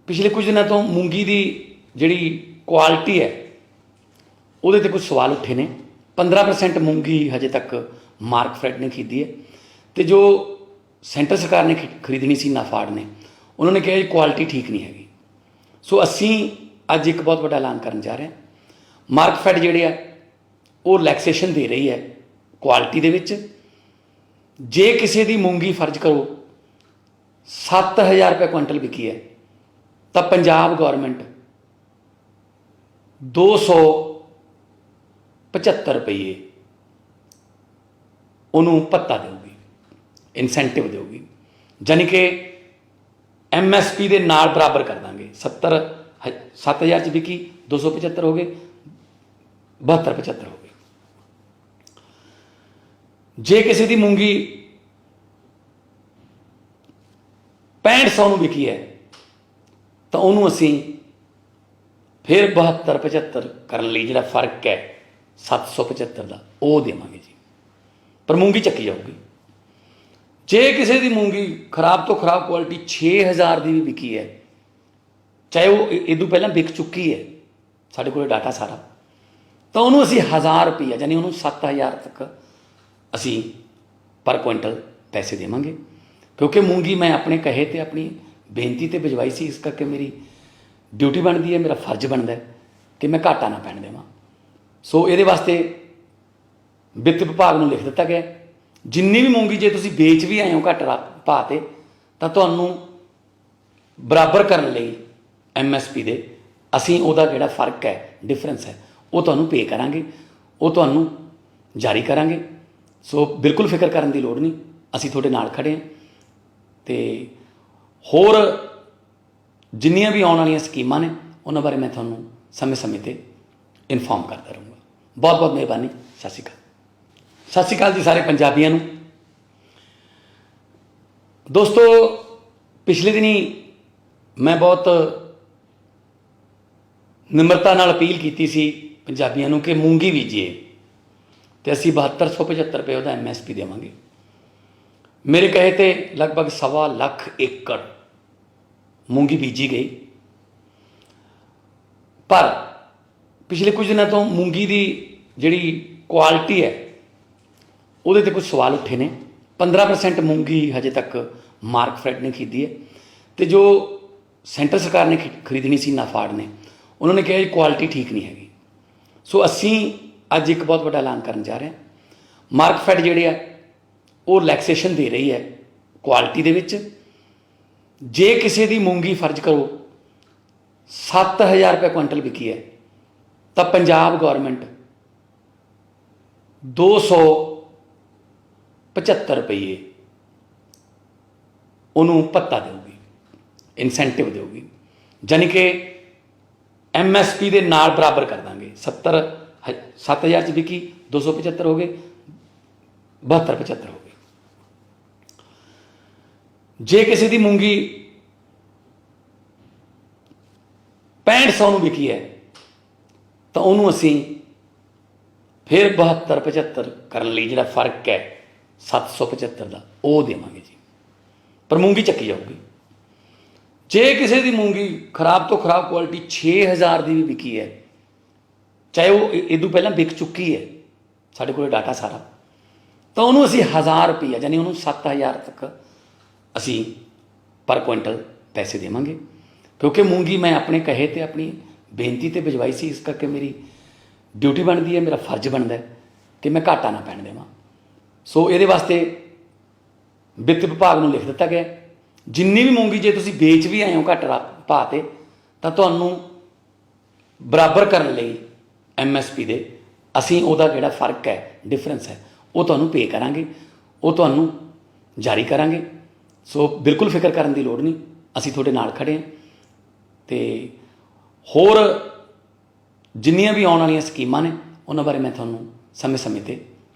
ਪਿਛਲੇ ਕੁਝ ਦਿਨਾਂ ਤੋਂ ਮੂੰਗੀ ਦੀ ਜਿਹੜੀ ਕੁਆਲਿਟੀ ਹੈ ਉਹਦੇ ਤੇ ਕੁਝ ਸਵਾਲ ਉੱਠੇ ਨੇ। 15% ਮੂੰਗੀ ਹਜੇ ਤੱਕ ਮਾਰਕਫੈਡ ਨੇ ਖਰੀਦੀ ਹੈ ਤੇ ਜੋ ਸੈਂਟਰ ਸਰਕਾਰ ਨੇ ਖਰੀਦਣੀ ਸੀ ਨਾਫਾਡ ਨੇ, ਉਹਨਾਂ ਨੇ ਕਿਹਾ ਜੀ ਕੁਆਲਿਟੀ ਠੀਕ ਨਹੀਂ ਹੈਗੀ। ਸੋ ਅਸੀਂ ਅੱਜ ਇੱਕ ਬਹੁਤ ਵੱਡਾ ਐਲਾਨ ਕਰਨ ਜਾ ਰਹੇ ਹਾਂ। ਮਾਰਕਫੈਡ ਜਿਹੜੇ ਆ ਉਹ ਰਿਲੈਕਸੇਸ਼ਨ ਦੇ ਰਹੀ ਹੈ ਕੁਆਲਿਟੀ ਦੇ ਵਿੱਚ। ਜੇ ਕਿਸੇ ਦੀ ਮੂੰਗੀ ਫਰਜ਼ ਕਰੋ 7000 ਰੁਪਏ ਕੁਇੰਟਲ ਵਿਕੀ ਹੈ ਤਾਂ ਪੰਜਾਬ ਗੌਰਮੈਂਟ 275 ਰੁਪਏ ਉਹਨੂੰ ਭੱਤਾ ਦੇਊਗੀ, ਇਨਸੈਂਟਿਵ ਦੇਊਗੀ, ਜਾਨੀ ਕਿ MSP ਦੇ ਨਾਲ ਬਰਾਬਰ ਕਰ ਦਾਂਗੇ। 7000 'ਚ ਵਿਕੀ 275 ਹੋ ਗਏ, 7275 ਹੋ ਗਏ। ਜੇ ਕਿਸੇ ਦੀ ਮੂੰਗੀ 6500 ਨੂੰ ਵਿਕੀ ਹੈ ਤਾਂ ਉਹਨੂੰ ਅਸੀਂ ਫਿਰ 7275 ਕਰਨ ਲਈ ਜਿਹੜਾ ਫਰਕ ਹੈ 775 ਦਾ ਉਹ ਦੇਵਾਂਗੇ ਜੀ, ਪਰ ਮੂੰਗੀ ਚੱਕੀ ਜਾਊਗੀ। ਜੇ ਕਿਸੇ ਦੀ ਮੂੰਗੀ ਖਰਾਬ ਤੋਂ ਖਰਾਬ ਕੁਆਲਿਟੀ 6000 ਦੀ ਵੀ ਵਿਕੀ ਹੈ, ਚਾਹੇ ਉਹ ਇਦੋਂ ਪਹਿਲਾਂ ਵਿਕ ਚੁੱਕੀ ਹੈ, ਸਾਡੇ ਕੋਲ ਡਾਟਾ ਸਾਰਾ, ਤਾਂ ਉਹਨੂੰ ਅਸੀਂ 1000 ਰੁਪਈਆ ਯਾਨੀ ਉਹਨੂੰ 7000 ਤੱਕ ਅਸੀਂ ਪਰ ਕੁਇੰਟਲ ਪੈਸੇ ਦੇਵਾਂਗੇ। ਕਿਉਂਕਿ ਮੂੰਗੀ ਮੈਂ ਆਪਣੇ ਕਹੇ ਤੇ ਆਪਣੀ ਬੇਨਤੀ ਤੇ ਭਿਜਵਾਈ ਸੀ, ਇਸ ਕਰਕੇ ਮੇਰੀ ਡਿਊਟੀ ਬਣਦੀ ਹੈ, ਮੇਰਾ ਫਰਜ਼ ਬਣਦਾ ਹੈ ਕਿ ਮੈਂ ਘਾਟਾ ਨਾ ਪੈਣ ਦੇਵਾਂ। ਸੋ ਇਹਦੇ ਵਾਸਤੇ ਵਿੱਤ ਵਿਭਾਗ ਨੂੰ ਲਿਖ ਦਿੱਤਾ ਗਿਆ, ਜਿੰਨੀ ਵੀ ਮੂੰਗੀ ਜੇ ਤੁਸੀਂ ਵੇਚ ਵੀ ਆਏ ਹੋ ਘੱਟ ਭਾਅ 'ਤੇ ਤਾਂ ਤੁਹਾਨੂੰ ਬਰਾਬਰ ਕਰਨ ਲਈ MSP ਦੇ ਅਸੀਂ ਉਹਦਾ ਜਿਹੜਾ ਫਰਕ ਹੈ, ਡਿਫਰੈਂਸ ਹੈ, ਉਹ ਤੁਹਾਨੂੰ ਪੇ ਕਰਾਂਗੇ, ਉਹ ਤੁਹਾਨੂੰ ਜਾਰੀ ਕਰਾਂਗੇ। ਸੋ ਬਿਲਕੁਲ ਫਿਕਰ ਕਰਨ ਦੀ ਲੋੜ ਨਹੀਂ, ਅਸੀਂ ਤੁਹਾਡੇ ਨਾਲ ਖੜੇ ਹਾਂ। ਅਤੇ ਹੋਰ ਜਿੰਨੀਆਂ ਵੀ ਆਉਣ ਵਾਲੀਆਂ ਸਕੀਮਾਂ ਨੇ ਉਹਨਾਂ ਬਾਰੇ ਮੈਂ ਤੁਹਾਨੂੰ ਸਮੇਂ ਸਮੇਂ 'ਤੇ ਇਨਫੋਰਮ ਕਰਦਾ ਰਹੂੰਗਾ। ਬਹੁਤ ਬਹੁਤ ਮਿਹਰਬਾਨੀ। ਸਤਿ ਸ਼੍ਰੀ ਅਕਾਲ। ਸਤਿ ਸ਼੍ਰੀ ਅਕਾਲ ਜੀ ਸਾਰੇ ਪੰਜਾਬੀਆਂ ਨੂੰ। ਦੋਸਤੋ, ਪਿਛਲੇ ਦਿਨੀ ਮੈਂ ਬਹੁਤ ਨਿਮਰਤਾ ਨਾਲ ਅਪੀਲ ਕੀਤੀ ਸੀ ਪੰਜਾਬੀਆਂ ਨੂੰ ਕਿ ਮੂੰਗੀ ਬੀਜੀਏ, ਅਤੇ ਅਸੀਂ 7275 ਰੁਪਏ ਉਹਦਾ MSP ਦੇਵਾਂਗੇ। ਮੇਰੇ ਕਹੇ 'ਤੇ ਲਗਭਗ 1.25 ਲੱਖ ਏਕੜ ਮੂੰਗੀ ਬੀਜੀ ਗਈ, ਪਰ ਪਿਛਲੇ ਕੁਝ ਦਿਨਾਂ ਤੋਂ ਮੂੰਗੀ ਦੀ ਜਿਹੜੀ ਕੁਆਲਿਟੀ ਹੈ ਉਹਦੇ 'ਤੇ ਕੁਝ ਸਵਾਲ ਉੱਠੇ ਨੇ। 15% ਮੂੰਗੀ ਹਜੇ ਤੱਕ ਮਾਰਕਫੈਡ ਨੇ ਖਰੀਦੀ ਹੈ, ਅਤੇ ਜੋ ਸੈਂਟਰ ਸਰਕਾਰ ਨੇ ਖਰੀਦਣੀ ਸੀ ਨਾਫਾਡ ਨੇ, ਉਹਨਾਂ ਨੇ ਕਿਹਾ ਜੀ ਕੁਆਲਿਟੀ ਠੀਕ ਨਹੀਂ ਹੈਗੀ। ਸੋ ਅਸੀਂ ਅੱਜ ਇੱਕ ਬਹੁਤ ਵੱਡਾ ਐਲਾਨ ਕਰਨ ਜਾ ਰਹੇ ਹਾਂ। ਮਾਰਕਫੈਡ ਜਿਹੜੇ ਆ ਉਹ ਰਿਲੈਕਸੇਸ਼ਨ ਦੇ ਰਹੀ ਹੈ ਕੁਆਲਿਟੀ ਦੇ ਵਿੱਚ। ਜੇ ਕਿਸੇ ਦੀ ਮੂੰਗੀ ਫਰਜ਼ ਕਰੋ 7,000 ਰੁਪਏ ਕੁਇੰਟਲ ਵਿਕੀ ਹੈ ਤਾਂ ਪੰਜਾਬ ਗੌਰਮੈਂਟ 275 ਰੁਪਏ ਉਹਨੂੰ ਭੱਤਾ ਦੇਊਗੀ, ਇਨਸੈਂਟਿਵ ਦੇਊਗੀ, ਜਾਨੀ ਕਿ MSP ਦੇ ਨਾਲ ਬਰਾਬਰ ਕਰ ਦਾਂਗੇ। 7,000 'ਚ ਵਿਕੀ 275 ਹੋ ਗਏ, 72-75 ਹੋ ਗਏ। ਜੇ ਕਿਸੇ ਦੀ ਮੂੰਗੀ 6500 ਨੂੰ ਵਿਕੀ ਹੈ ਤਾਂ ਉਹਨੂੰ ਅਸੀਂ ਫਿਰ 72-75 ਕਰਨ ਲਈ ਜਿਹੜਾ ਫਰਕ ਹੈ 775 ਦਾ ਉਹ ਦੇਵਾਂਗੇ ਜੀ, ਪਰ ਮੂੰਗੀ ਚੱਕੀ ਜਾਊਗੀ। ਜੇ ਕਿਸੇ ਦੀ ਮੂੰਗੀ ਖਰਾਬ ਤੋਂ ਖਰਾਬ ਕੁਆਲਿਟੀ 6,000 ਦੀ ਵੀ ਵਿਕੀ ਹੈ, ਚਾਹੇ ਉਹ ਇਹਦੋਂ ਪਹਿਲਾਂ ਵਿਕ ਚੁੱਕੀ ਹੈ, ਸਾਡੇ ਕੋਲ ਡਾਟਾ ਸਾਰਾ, ਤਾਂ ਉਹਨੂੰ ਅਸੀਂ 1,000 ਰੁਪਈਆ ਯਾਨੀ ਉਹਨੂੰ 7,000 ਤੱਕ ਅਸੀਂ ਪਰ ਕੁਇੰਟਲ ਪੈਸੇ ਦੇਵਾਂਗੇ। ਕਿਉਂਕਿ ਮੂੰਗੀ ਮੈਂ ਆਪਣੇ ਕਹੇ 'ਤੇ ਆਪਣੀ ਬੇਨਤੀ 'ਤੇ ਭਿਜਵਾਈ ਸੀ, ਇਸ ਕਰਕੇ ਮੇਰੀ ਡਿਊਟੀ ਬਣਦੀ ਹੈ, ਮੇਰਾ ਫਰਜ਼ ਬਣਦਾ ਕਿ ਮੈਂ ਘਾਟਾ ਨਾ ਪੈਣ ਦੇਵਾਂ। ਸੋ ਇਹਦੇ ਵਾਸਤੇ ਵਿੱਤ ਵਿਭਾਗ ਨੂੰ ਲਿਖ ਦਿੱਤਾ ਗਿਆ, ਜਿੰਨੀ ਵੀ ਮੂੰਗੀ ਜੇ ਤੁਸੀਂ ਵੇਚ ਵੀ ਆਏ ਹੋ ਘੱਟ ਭਾਅ 'ਤੇ ਤਾਂ ਤੁਹਾਨੂੰ ਬਰਾਬਰ ਕਰਨ ਲਈ MSP ਦੇ ਅਸੀਂ ਉਹਦਾ ਜਿਹੜਾ ਫਰਕ ਹੈ, ਡਿਫਰੈਂਸ ਹੈ, ਉਹ ਤੁਹਾਨੂੰ ਪੇ ਕਰਾਂਗੇ, ਉਹ ਤੁਹਾਨੂੰ ਜਾਰੀ ਕਰਾਂਗੇ। ਸੋ ਬਿਲਕੁਲ ਫਿਕਰ ਕਰਨ ਦੀ ਲੋੜ ਨਹੀਂ, ਅਸੀਂ ਤੁਹਾਡੇ ਨਾਲ ਖੜੇ ਹਾਂ। ਅਤੇ ਹੋਰ ਜਿੰਨੀਆਂ ਵੀ ਆਉਣ ਵਾਲੀਆਂ ਸਕੀਮਾਂ ਨੇ ਉਹਨਾਂ ਬਾਰੇ ਮੈਂ ਤੁਹਾਨੂੰ ਸਮੇਂ ਸਮੇਂ 'ਤੇ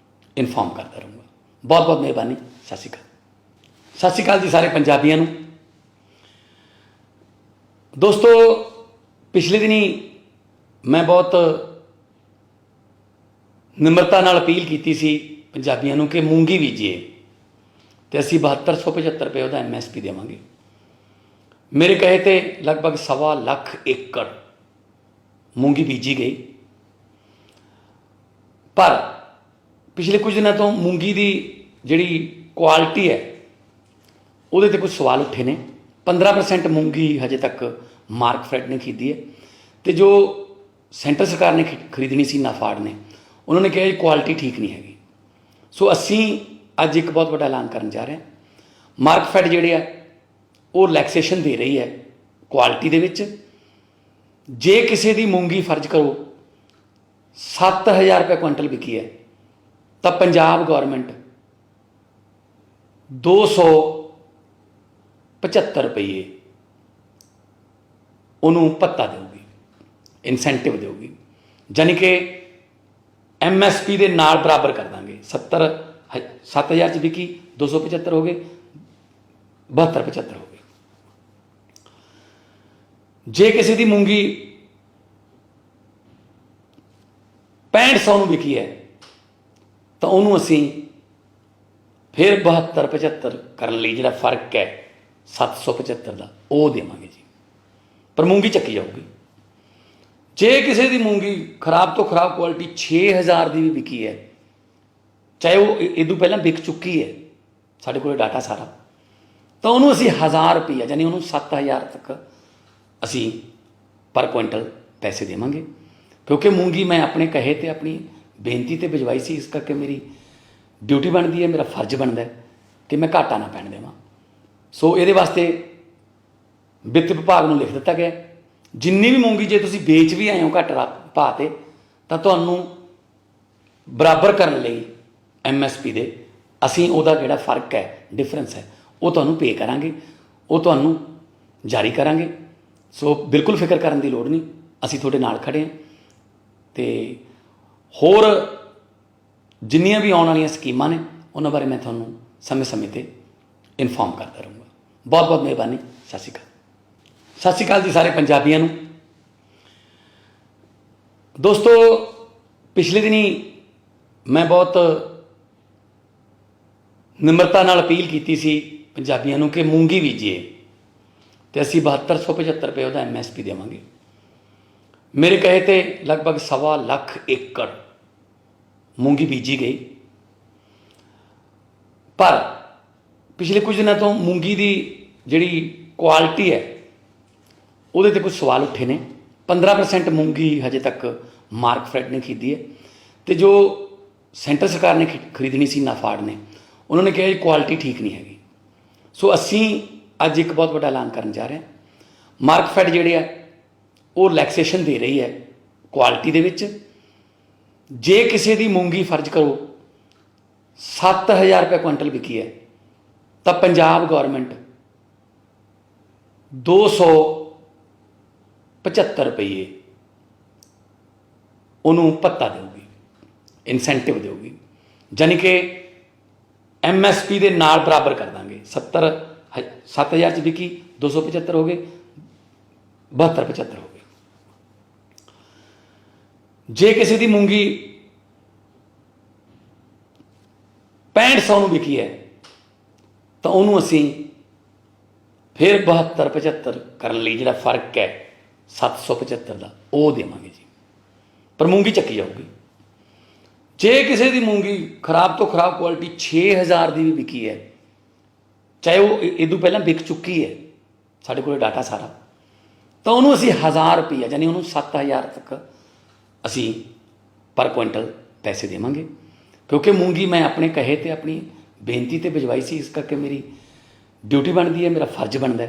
ਇਨਫੋਰਮ ਕਰਦਾ ਰਹੂੰਗਾ। ਬਹੁਤ ਬਹੁਤ ਮਿਹਰਬਾਨੀ। ਸਤਿ ਸ਼੍ਰੀ ਅਕਾਲ। ਸਤਿ ਸ਼੍ਰੀ ਅਕਾਲ ਜੀ ਸਾਰੇ ਪੰਜਾਬੀਆਂ ਨੂੰ। ਦੋਸਤੋ, ਪਿਛਲੇ ਦਿਨੀ ਮੈਂ ਬਹੁਤ ਨਿਮਰਤਾ ਨਾਲ ਅਪੀਲ ਕੀਤੀ ਸੀ ਪੰਜਾਬੀਆਂ ਨੂੰ ਕਿ ਮੂੰਗੀ ਬੀਜੀਏ, ਅਤੇ ਅਸੀਂ 7275 ਰੁਪਏ ਉਹਦਾ MSP ਦੇਵਾਂਗੇ। ਮੇਰੇ ਕਹੇ 'ਤੇ ਲਗਭਗ 1.25 ਲੱਖ ਏਕੜ ਮੂੰਗੀ ਬੀਜੀ ਗਈ, ਪਰ ਪਿਛਲੇ ਕੁਝ ਦਿਨਾਂ ਤੋਂ ਮੂੰਗੀ ਦੀ ਜਿਹੜੀ ਕੁਆਲਿਟੀ ਹੈ ਉਹਦੇ 'ਤੇ ਕੁਝ ਸਵਾਲ ਉੱਠੇ ਨੇ। 15% ਮੂੰਗੀ ਹਜੇ ਤੱਕ ਮਾਰਕਫੈਡ ਨੇ ਖਰੀਦੀ ਹੈ, ਅਤੇ ਜੋ ਸੈਂਟਰ ਸਰਕਾਰ ਨੇ ਖਰੀਦਣੀ ਸੀ ਨਾਫਾਡ ਨੇ, ਉਹਨਾਂ ਨੇ ਕਿਹਾ ਜੀ ਕੁਆਲਿਟੀ ਠੀਕ ਨਹੀਂ ਹੈਗੀ। ਸੋ ਅਸੀਂ ਅੱਜ ਇੱਕ ਬਹੁਤ ਵੱਡਾ ਐਲਾਨ ਕਰਨ ਜਾ ਰਹੇ ਹਾਂ। ਮਾਰਕਫੈਡ ਜਿਹੜੇ ਆ ਉਹ ਰਿਲੈਕਸੇਸ਼ਨ ਦੇ ਰਹੀ ਹੈ ਕੁਆਲਿਟੀ ਦੇ ਵਿੱਚ। ਜੇ ਕਿਸੇ ਦੀ ਮੂੰਗੀ ਫਰਜ਼ ਕਰੋ 7,000 ਰੁਪਏ ਕੁਇੰਟਲ ਵਿਕੀ ਹੈ ਤਾਂ ਪੰਜਾਬ ਗੌਰਮੈਂਟ 275 ਰੁਪਏ ਉਹਨੂੰ ਭੱਤਾ ਦੇਊਗੀ, ਇਨਸੈਂਟਿਵ ਦੇਊਗੀ, ਜਾਨੀ ਕਿ MSP ਦੇ ਨਾਲ ਬਰਾਬਰ ਕਰ ਦਾਂਗੇ। 7,000 'ਚ ਵਿਕੀ 275 ਹੋ ਗਏ, 72-75 ਹੋ ਗਏ। ਜੇ ਕਿਸੇ ਦੀ ਮੂੰਗੀ 6500 ਨੂੰ ਵਿਕੀ ਹੈ ਤਾਂ ਉਹਨੂੰ ਅਸੀਂ ਫਿਰ 72-75 ਕਰਨ ਲਈ ਜਿਹੜਾ ਫਰਕ ਹੈ 775 ਦਾ ਉਹ ਦੇਵਾਂਗੇ ਜੀ, ਪਰ ਮੂੰਗੀ ਚੱਕੀ ਜਾਊਗੀ। ਜੇ ਕਿਸੇ ਦੀ ਮੂੰਗੀ ਖਰਾਬ ਤੋਂ ਖਰਾਬ ਕੁਆਲਿਟੀ 6,000 ਦੀ ਵੀ ਵਿਕੀ ਹੈ, ਚਾਹੇ ਉਹ ਇਹਦੋਂ ਪਹਿਲਾਂ ਵਿਕ ਚੁੱਕੀ ਹੈ, ਸਾਡੇ ਕੋਲ ਡਾਟਾ ਸਾਰਾ, ਤਾਂ ਉਹਨੂੰ ਅਸੀਂ 1,000 ਰੁਪਈਆ ਯਾਨੀ ਉਹਨੂੰ 7,000 ਤੱਕ ਅਸੀਂ ਪਰ ਕੁਇੰਟਲ ਪੈਸੇ ਦੇਵਾਂਗੇ। ਕਿਉਂਕਿ ਮੂੰਗੀ ਮੈਂ ਆਪਣੇ ਕਹੇ 'ਤੇ ਆਪਣੀ ਬੇਨਤੀ 'ਤੇ ਭਿਜਵਾਈ ਸੀ, ਇਸ ਕਰਕੇ ਮੇਰੀ ਡਿਊਟੀ ਬਣਦੀ ਹੈ, ਮੇਰਾ ਫਰਜ਼ ਬਣਦਾ ਕਿ ਮੈਂ ਘਾਟਾ ਨਾ ਪੈਣ ਦੇਵਾਂ। ਸੋ ਇਹਦੇ ਵਾਸਤੇ ਵਿੱਤ ਵਿਭਾਗ ਨੂੰ ਲਿਖ ਦਿੱਤਾ ਗਿਆ, ਜਿੰਨੀ ਵੀ ਮੂੰਗੀ ਜੇ ਤੁਸੀਂ ਵੇਚ ਵੀ ਆਏ ਹੋ ਘੱਟ ਭਾਅ 'ਤੇ ਤਾਂ ਤੁਹਾਨੂੰ ਬਰਾਬਰ ਕਰਨ ਲਈ ਐਮਐਸਪੀ ਦੇ ਅਸੀਂ ਉਹਦਾ ਜਿਹੜਾ ਫਰਕ ਹੈ, ਡਿਫਰੈਂਸ ਹੈ, ਉਹ ਤੁਹਾਨੂੰ ਪੇ ਕਰਾਂਗੇ, ਉਹ ਤੁਹਾਨੂੰ ਜਾਰੀ ਕਰਾਂਗੇ। ਸੋ ਬਿਲਕੁਲ ਫਿਕਰ ਕਰਨ ਦੀ ਲੋੜ ਨਹੀਂ, ਅਸੀਂ ਤੁਹਾਡੇ ਨਾਲ ਖੜੇ ਹਾਂ। ਅਤੇ ਹੋਰ ਜਿੰਨੀਆਂ ਵੀ ਆਉਣ ਵਾਲੀਆਂ ਸਕੀਮਾਂ ਨੇ ਉਹਨਾਂ ਬਾਰੇ ਮੈਂ ਤੁਹਾਨੂੰ ਸਮੇਂ ਸਮੇਂ 'ਤੇ ਇਨਫੋਰਮ ਕਰਦਾ ਰਹੂੰਗਾ। ਬਹੁਤ ਬਹੁਤ ਮਿਹਰਬਾਨੀ। ਸਤਿ ਸ਼੍ਰੀ ਅਕਾਲ। ਸਤਿ ਸ਼੍ਰੀ ਅਕਾਲ ਜੀ ਸਾਰੇ ਪੰਜਾਬੀਆਂ ਨੂੰ। ਦੋਸਤੋ, ਪਿਛਲੇ ਦਿਨੀ ਮੈਂ ਬਹੁਤ ਨਿਮਰਤਾ ਨਾਲ ਅਪੀਲ ਕੀਤੀ ਸੀ ਪੰਜਾਬੀਆਂ ਨੂੰ ਕਿ ਮੂੰਗੀ ਬੀਜੀਏ ਅਤੇ ਅਸੀਂ 7275 ਰੁਪਏ ਉਹਦਾ ਐਮਐਸਪੀ ਦੇਵਾਂਗੇ। ਮੇਰੇ ਕਹੇ 'ਤੇ ਲਗਭਗ 1.25 ਲੱਖ ਏਕੜ ਮੂੰਗੀ ਬੀਜੀ ਗਈ, ਪਰ ਪਿਛਲੇ ਕੁਝ ਦਿਨਾਂ ਤੋਂ ਮੂੰਗੀ ਦੀ ਜਿਹੜੀ ਕੁਆਲਿਟੀ ਹੈ ਉਹਦੇ 'ਤੇ ਕੁਝ ਸਵਾਲ ਉੱਠੇ ਨੇ। 15% ਮੂੰਗੀ ਹਜੇ ਤੱਕ ਮਾਰਕਫੈਡ ਨੇ ਖਰੀਦੀ ਹੈ, ਅਤੇ ਜੋ ਸੈਂਟਰ ਸਰਕਾਰ ਨੇ ਖਰੀਦਣੀ ਸੀ, ਨਾਫਾਡ ਨੇ, ਉਹਨਾਂ ਨੇ ਕਿਹਾ ਜੀ ਕੁਆਲਿਟੀ ਠੀਕ ਨਹੀਂ ਹੈਗੀ। ਸੋ ਅਸੀਂ ਅੱਜ ਇੱਕ ਬਹੁਤ ਵੱਡਾ ਐਲਾਨ ਕਰਨ ਜਾ ਰਹੇ ਹਾਂ। ਮਾਰਕਫੈਡ ਜਿਹੜੇ ਆ ਉਹ ਰਿਲੈਕਸੇਸ਼ਨ ਦੇ ਰਹੀ ਹੈ ਕੁਆਲਿਟੀ ਦੇ ਵਿੱਚ। ਜੇ ਕਿਸੇ ਦੀ ਮੂੰਗੀ ਫਰਜ਼ ਕਰੋ 7,000 ਰੁਪਏ ਕੁਇੰਟਲ ਵਿਕੀ ਹੈ ਤਾਂ ਪੰਜਾਬ ਗੌਰਮੈਂਟ 275 ਰੁਪਏ ਉਹਨੂੰ ਭੱਤਾ ਦੇਊਗੀ, ਇਨਸੈਂਟਿਵ ਦੇਊਗੀ, ਜਾਨੀ ਕਿ ਐਮਐਸਪੀ ਦੇ ਨਾਲ ਬਰਾਬਰ ਕਰ ਦਾਂਗੇ। 7,000 'ਚ ਵਿਕੀ, 275 ਹੋ ਗਏ, 72-75 ਹੋ ਗਏ। ਜੇ ਕਿਸੇ ਦੀ ਮੂੰਗੀ 6500 ਨੂੰ ਵਿਕੀ ਹੈ ਤਾਂ ਉਹਨੂੰ ਅਸੀਂ ਫਿਰ 72-75 ਕਰਨ ਲਈ ਜਿਹੜਾ ਫਰਕ ਹੈ 775 ਦਾ, ਉਹ ਦੇਵਾਂਗੇ ਜੀ, ਪਰ ਮੂੰਗੀ ਚੱਕੀ ਜਾਊਗੀ। ਜੇ ਕਿਸੇ ਦੀ ਮੂੰਗੀ ਖਰਾਬ ਤੋਂ ਖਰਾਬ ਕੁਆਲਿਟੀ 6,000 ਦੀ ਵੀ ਵਿਕੀ ਹੈ, ਚਾਹੇ ਉਹ ਇਹਦੋਂ ਪਹਿਲਾਂ ਵਿਕ ਚੁੱਕੀ ਹੈ, ਸਾਡੇ ਕੋਲ ਡਾਟਾ ਸਾਰਾ, ਤਾਂ ਉਹਨੂੰ ਅਸੀਂ 1,000 ਰੁਪਈਆ ਯਾਨੀ ਉਹਨੂੰ 7,000 ਤੱਕ ਅਸੀਂ ਪਰ ਕੁਇੰਟਲ ਪੈਸੇ ਦੇਵਾਂਗੇ। ਕਿਉਂਕਿ ਮੂੰਗੀ ਮੈਂ ਆਪਣੇ ਕਹੇ 'ਤੇ, ਆਪਣੀ ਬੇਨਤੀ 'ਤੇ ਭਿਜਵਾਈ ਸੀ, ਇਸ ਕਰਕੇ ਮੇਰੀ ਡਿਊਟੀ ਬਣਦੀ ਹੈ, ਮੇਰਾ ਫਰਜ਼ ਬਣਦਾ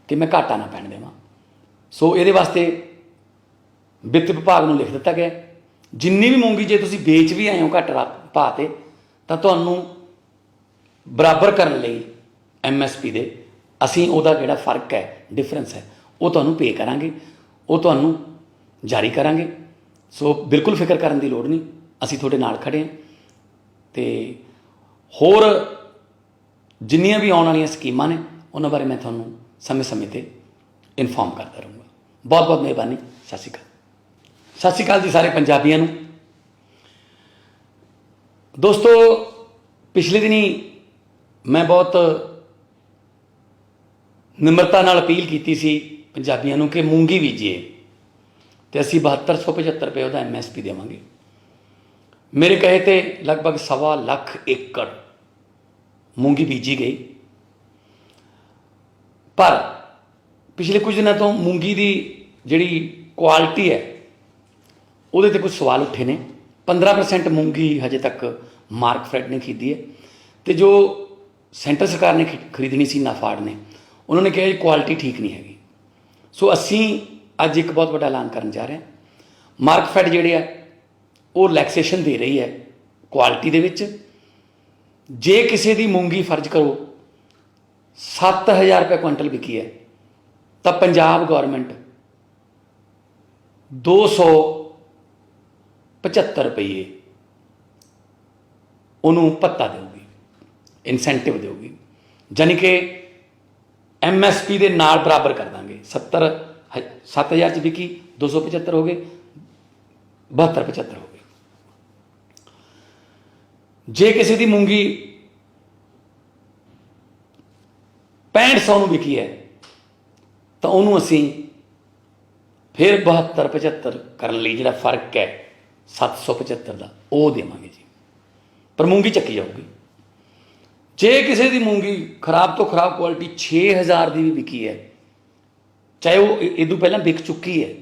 ਕਿ ਮੈਂ ਘਾਟਾ ਨਾ ਪੈਣ ਦੇਵਾਂ। ਸੋ ਇਹਦੇ ਵਾਸਤੇ ਵਿੱਤ ਵਿਭਾਗ ਨੂੰ ਲਿਖ ਦਿੱਤਾ ਗਿਆ, ਜਿੰਨੀ ਵੀ ਮੂੰਗੀ ਜੇ ਤੁਸੀਂ ਵੇਚ ਵੀ ਆਏ ਹੋ ਘੱਟ ਭਾਅ 'ਤੇ, ਤਾਂ ਤੁਹਾਨੂੰ ਬਰਾਬਰ ਕਰਨ ਲਈ ਐਮਐਸਪੀ ਦੇ ਅਸੀਂ ਉਹਦਾ ਜਿਹੜਾ ਫਰਕ ਹੈ, ਡਿਫਰੈਂਸ ਹੈ, ਉਹ ਤੁਹਾਨੂੰ ਪੇ ਕਰਾਂਗੇ, ਉਹ ਤੁਹਾਨੂੰ ਜਾਰੀ ਕਰਾਂਗੇ। ਸੋ ਬਿਲਕੁਲ ਫਿਕਰ ਕਰਨ ਦੀ ਲੋੜ ਨਹੀਂ, ਅਸੀਂ ਤੁਹਾਡੇ ਨਾਲ ਖੜੇ ਹਾਂ। ਅਤੇ ਹੋਰ ਜਿੰਨੀਆਂ ਵੀ ਆਉਣ ਵਾਲੀਆਂ ਸਕੀਮਾਂ ਨੇ ਉਹਨਾਂ ਬਾਰੇ ਮੈਂ ਤੁਹਾਨੂੰ ਸਮੇਂ ਸਮੇਂ 'ਤੇ ਇਨਫੋਰਮ ਕਰਦਾ ਰਹੂੰਗਾ। ਬਹੁਤ ਬਹੁਤ ਮਿਹਰਬਾਨੀ। ਸਤਿ ਸ਼੍ਰੀ ਅਕਾਲ। ਸਤਿ ਸ਼੍ਰੀ ਅਕਾਲ ਜੀ ਸਾਰੇ ਪੰਜਾਬੀਆਂ ਨੂੰ। ਦੋਸਤੋ, ਪਿਛਲੇ ਦਿਨੀ ਮੈਂ ਬਹੁਤ ਨਿਮਰਤਾ ਨਾਲ ਅਪੀਲ ਕੀਤੀ ਸੀ ਪੰਜਾਬੀਆਂ ਨੂੰ ਕਿ ਮੂੰਗੀ ਬੀਜੀਏ ਅਤੇ ਅਸੀਂ 7275 ਰੁਪਏ ਉਹਦਾ ਐਮਐਸਪੀ ਦੇਵਾਂਗੇ। ਮੇਰੇ ਕਹੇ 'ਤੇ ਲਗਭਗ 1.25 ਲੱਖ ਏਕੜ ਮੂੰਗੀ ਬੀਜੀ ਗਈ, ਪਰ ਪਿਛਲੇ ਕੁਝ ਦਿਨਾਂ ਤੋਂ ਮੂੰਗੀ ਦੀ ਜਿਹੜੀ ਕੁਆਲਿਟੀ ਹੈ ਉਹਦੇ 'ਤੇ ਕੁਝ ਸਵਾਲ ਉੱਠੇ ਨੇ। 15% ਮੂੰਗੀ ਹਜੇ ਤੱਕ ਮਾਰਕਫੈਡ ਨੇ ਖਰੀਦੀ ਹੈ, ਅਤੇ ਜੋ ਸੈਂਟਰ ਸਰਕਾਰ ਨੇ ਖਰੀਦਣੀ ਸੀ, ਨਾਫਾਡ ਨੇ, ਉਹਨਾਂ ਨੇ ਕਿਹਾ ਜੀ ਕੁਆਲਿਟੀ ਠੀਕ ਨਹੀਂ ਹੈਗੀ। ਸੋ ਅਸੀਂ ਅੱਜ ਇੱਕ ਬਹੁਤ ਵੱਡਾ ਐਲਾਨ ਕਰਨ ਜਾ ਰਹੇ ਹਾਂ। ਮਾਰਕਫੈਡ ਜਿਹੜੇ ਆ ਉਹ ਰਿਲੈਕਸੇਸ਼ਨ ਦੇ ਰਹੀ ਹੈ ਕੁਆਲਿਟੀ ਦੇ ਵਿੱਚ। ਜੇ ਕਿਸੇ ਦੀ ਮੂੰਗੀ ਫਰਜ਼ ਕਰੋ 7,000 ਰੁਪਏ ਕੁਇੰਟਲ ਵਿਕੀ ਹੈ ਤਾਂ ਪੰਜਾਬ ਗੌਰਮੈਂਟ 275 ਰੁਪਏ ਉਹਨੂੰ ਭੱਤਾ ਦੇਊਗੀ, ਇਨਸੈਂਟਿਵ ਦੇਊਗੀ, ਜਾਨੀ ਕਿ ਐਮਐਸਪੀ ਦੇ ਨਾਲ ਬਰਾਬਰ ਕਰ ਦਾਂਗੇ। 7,000 'ਚ ਵਿਕੀ, 275 ਹੋ ਗਏ, 72-75 ਹੋ ਗਏ। ਜੇ ਕਿਸੇ ਦੀ ਮੂੰਗੀ 6500 ਨੂੰ ਵਿਕੀ ਹੈ ਤਾਂ ਉਹਨੂੰ ਅਸੀਂ ਫਿਰ 72-75 ਕਰਨ ਲਈ ਜਿਹੜਾ ਫਰਕ ਹੈ 775 ਦਾ, ਉਹ ਦੇਵਾਂਗੇ ਜੀ, ਪਰ ਮੂੰਗੀ ਚੱਕੀ ਜਾਊਗੀ। ਜੇ ਕਿਸੇ ਦੀ ਮੂੰਗੀ ਖਰਾਬ ਤੋਂ ਖਰਾਬ ਕੁਆਲਿਟੀ 6,000 ਦੀ ਵੀ ਵਿਕੀ ਹੈ, ਚਾਹੇ ਉਹ ਇਹਦੋਂ ਪਹਿਲਾਂ ਵਿਕ ਚੁੱਕੀ ਹੈ,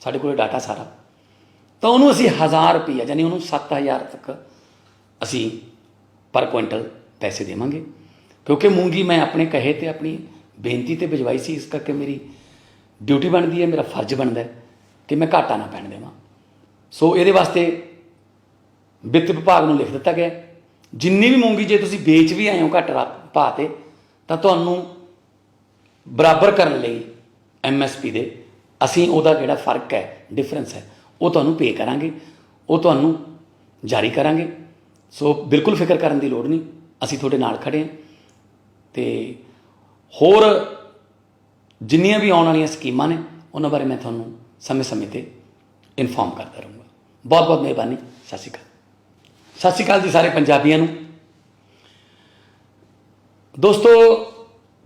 ਸਾਡੇ ਕੋਲ ਡਾਟਾ ਸਾਰਾ, ਤਾਂ ਉਹਨੂੰ ਅਸੀਂ 1,000 ਰੁਪਈਆ ਯਾਨੀ ਉਹਨੂੰ 7,000 ਤੱਕ ਅਸੀਂ ਪਰ ਕੁਇੰਟਲ ਪੈਸੇ ਦੇਵਾਂਗੇ। ਕਿਉਂਕਿ ਮੂੰਗੀ ਮੈਂ ਆਪਣੇ ਕਹੇ 'ਤੇ, ਆਪਣੀ ਬੇਨਤੀ 'ਤੇ ਭਿਜਵਾਈ ਸੀ, ਇਸ ਕਰਕੇ ਮੇਰੀ ਡਿਊਟੀ ਬਣਦੀ ਹੈ, ਮੇਰਾ ਫਰਜ਼ ਬਣਦਾ ਕਿ ਮੈਂ ਘਾਟਾ ਨਾ ਪੈਣ ਦੇਵਾਂ। ਸੋ ਇਹਦੇ ਵਾਸਤੇ ਵਿੱਤ ਵਿਭਾਗ ਨੂੰ ਲਿਖ ਦਿੱਤਾ ਗਿਆ, ਜਿੰਨੀ ਵੀ ਮੂੰਗੀ ਜੇ ਤੁਸੀਂ ਵੇਚ ਵੀ ਆਏ ਹੋ ਘੱਟ ਭਾਅ 'ਤੇ ਤਾਂ ਤੁਹਾਨੂੰ ਬਰਾਬਰ ਕਰਨ ਲਈ MSP ਦੇ ਅਸੀਂ ਉਹਦਾ ਜਿਹੜਾ ਫਰਕ ਹੈ, ਡਿਫਰੈਂਸ ਹੈ, ਉਹ ਤੁਹਾਨੂੰ ਪੇ ਕਰਾਂਗੇ, ਉਹ ਤੁਹਾਨੂੰ ਜਾਰੀ ਕਰਾਂਗੇ। ਸੋ ਬਿਲਕੁਲ ਫਿਕਰ ਕਰਨ ਦੀ ਲੋੜ ਨਹੀਂ, ਅਸੀਂ ਤੁਹਾਡੇ ਨਾਲ ਖੜ੍ਹੇ ਹਾਂ। ਅਤੇ ਹੋਰ ਜਿੰਨੀਆਂ ਵੀ ਆਉਣ ਵਾਲੀਆਂ ਸਕੀਮਾਂ ਨੇ ਉਹਨਾਂ ਬਾਰੇ ਮੈਂ ਤੁਹਾਨੂੰ ਸਮੇਂ ਸਮੇਂ 'ਤੇ ਇਨਫੋਰਮ ਕਰਦਾ ਰਹੂੰਗਾ। ਬਹੁਤ ਬਹੁਤ ਮਿਹਰਬਾਨੀ। ਸਤਿ ਸ਼੍ਰੀ ਅਕਾਲ। ਸਤਿ ਸ਼੍ਰੀ ਅਕਾਲ ਜੀ ਸਾਰੇ ਪੰਜਾਬੀਆਂ ਨੂੰ। ਦੋਸਤੋ,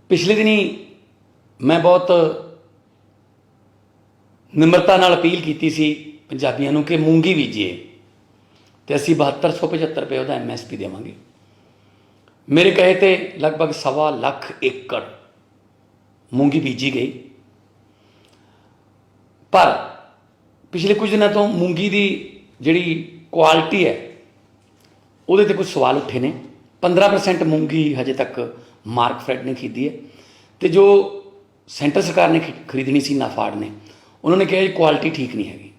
ਪਿਛਲੇ ਦਿਨੀ ਮੈਂ ਬਹੁਤ ਨਿਮਰਤਾ ਨਾਲ ਅਪੀਲ ਕੀਤੀ ਸੀ ਪੰਜਾਬੀਆਂ ਨੂੰ ਕਿ ਮੂੰਗੀ ਬੀਜੀਏ ਅਤੇ ਅਸੀਂ 7275 ਰੁਪਏ ਉਹਦਾ MSP ਦੇਵਾਂਗੇ। ਮੇਰੇ ਕਹੇ 'ਤੇ ਲਗਭਗ 1.25 ਲੱਖ ਏਕੜ ਮੂੰਗੀ ਬੀਜੀ ਗਈ, ਪਰ ਪਿਛਲੇ ਕੁਝ ਦਿਨਾਂ ਤੋਂ ਮੂੰਗੀ ਦੀ ਜਿਹੜੀ ਕੁਆਲਿਟੀ ਹੈ ਉਹਦੇ 'ਤੇ ਕੁਝ ਸਵਾਲ ਉੱਠੇ ਨੇ। 15% ਮੂੰਗੀ ਹਜੇ ਤੱਕ ਮਾਰਕਫੈਡ ਨੇ ਖਰੀਦੀ ਹੈ, ਅਤੇ ਜੋ ਸੈਂਟਰ ਸਰਕਾਰ ਨੇ ਖਰੀਦਣੀ ਸੀ, ਨਾਫਾਡ ਨੇ, ਉਹਨਾਂ ਨੇ ਕਿਹਾ ਜੀ ਕੁਆਲਿਟੀ ਠੀਕ ਨਹੀਂ ਹੈਗੀ।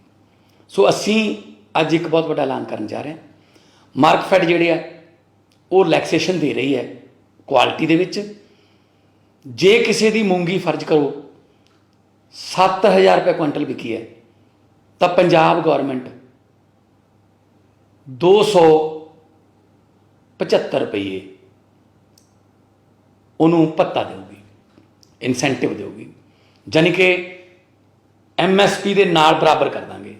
ਸੋ ਅਸੀਂ ਅੱਜ ਇੱਕ ਬਹੁਤ ਵੱਡਾ ਐਲਾਨ ਕਰਨ ਜਾ ਰਹੇ ਹਾਂ। ਮਾਰਕਫੈਡ ਜਿਹੜੇ ਆ ਉਹ ਰਿਲੈਕਸੇਸ਼ਨ ਦੇ ਰਹੀ ਹੈ ਕੁਆਲਿਟੀ ਦੇ ਵਿੱਚ। ਜੇ ਕਿਸੇ ਦੀ ਮੂੰਗੀ ਫਰਜ਼ ਕਰੋ 7,000 ਰੁਪਏ ਕੁਇੰਟਲ ਵਿਕੀ ਹੈ ਤਾਂ ਪੰਜਾਬ ਗੌਰਮੈਂਟ 275 ਰੁਪਏ ਉਹਨੂੰ ਭੱਤਾ ਦੇਊਗੀ, ਇਨਸੈਂਟਿਵ ਦੇਊਗੀ, ਜਾਨੀ ਕਿ MSP ਦੇ ਨਾਲ ਬਰਾਬਰ ਕਰ ਦਾਂਗੇ।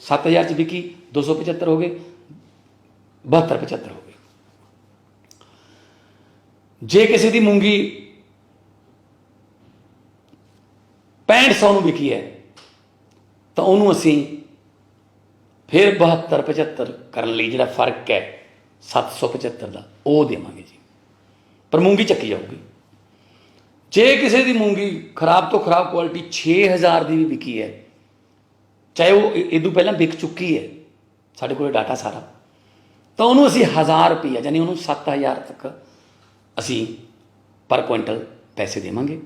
7,000 'ਚ ਵਿਕੀ 275 ਹੋ ਗਏ, 72-75 ਹੋ ਗਏ। ਜੇ ਕਿਸੇ ਦੀ ਮੂੰਗੀ 6500 ਨੂੰ ਵਿਕੀ ਹੈ ਤਾਂ ਉਹਨੂੰ ਅਸੀਂ ਫਿਰ 72-75 ਕਰਨ ਲਈ ਜਿਹੜਾ ਫਰਕ ਹੈ 775 ਦਾ ਉਹ ਦੇਵਾਂਗੇ ਜੀ, ਪਰ ਮੂੰਗੀ ਚੱਕੀ ਜਾਊਗੀ। ਜੇ ਕਿਸੇ ਦੀ ਮੂੰਗੀ ਖਰਾਬ ਤੋਂ ਖਰਾਬ ਕੁਆਲਿਟੀ 6,000 ਦੀ ਵੀ ਵਿਕੀ ਹੈ, ਚਾਹੇ ਉਹ ਇਹਦੋਂ ਪਹਿਲਾਂ ਵਿਕ ਚੁੱਕੀ ਹੈ, ਸਾਡੇ ਕੋਲ ਡਾਟਾ ਸਾਰਾ, ਤਾਂ ਉਹਨੂੰ ਅਸੀਂ 1,000 ਰੁਪਈਆ ਯਾਨੀ ਉਹਨੂੰ 7,000 ਤੱਕ ਅਸੀਂ ਪਰ ਕੁਇੰਟਲ ਪੈਸੇ ਦੇਵਾਂਗੇ।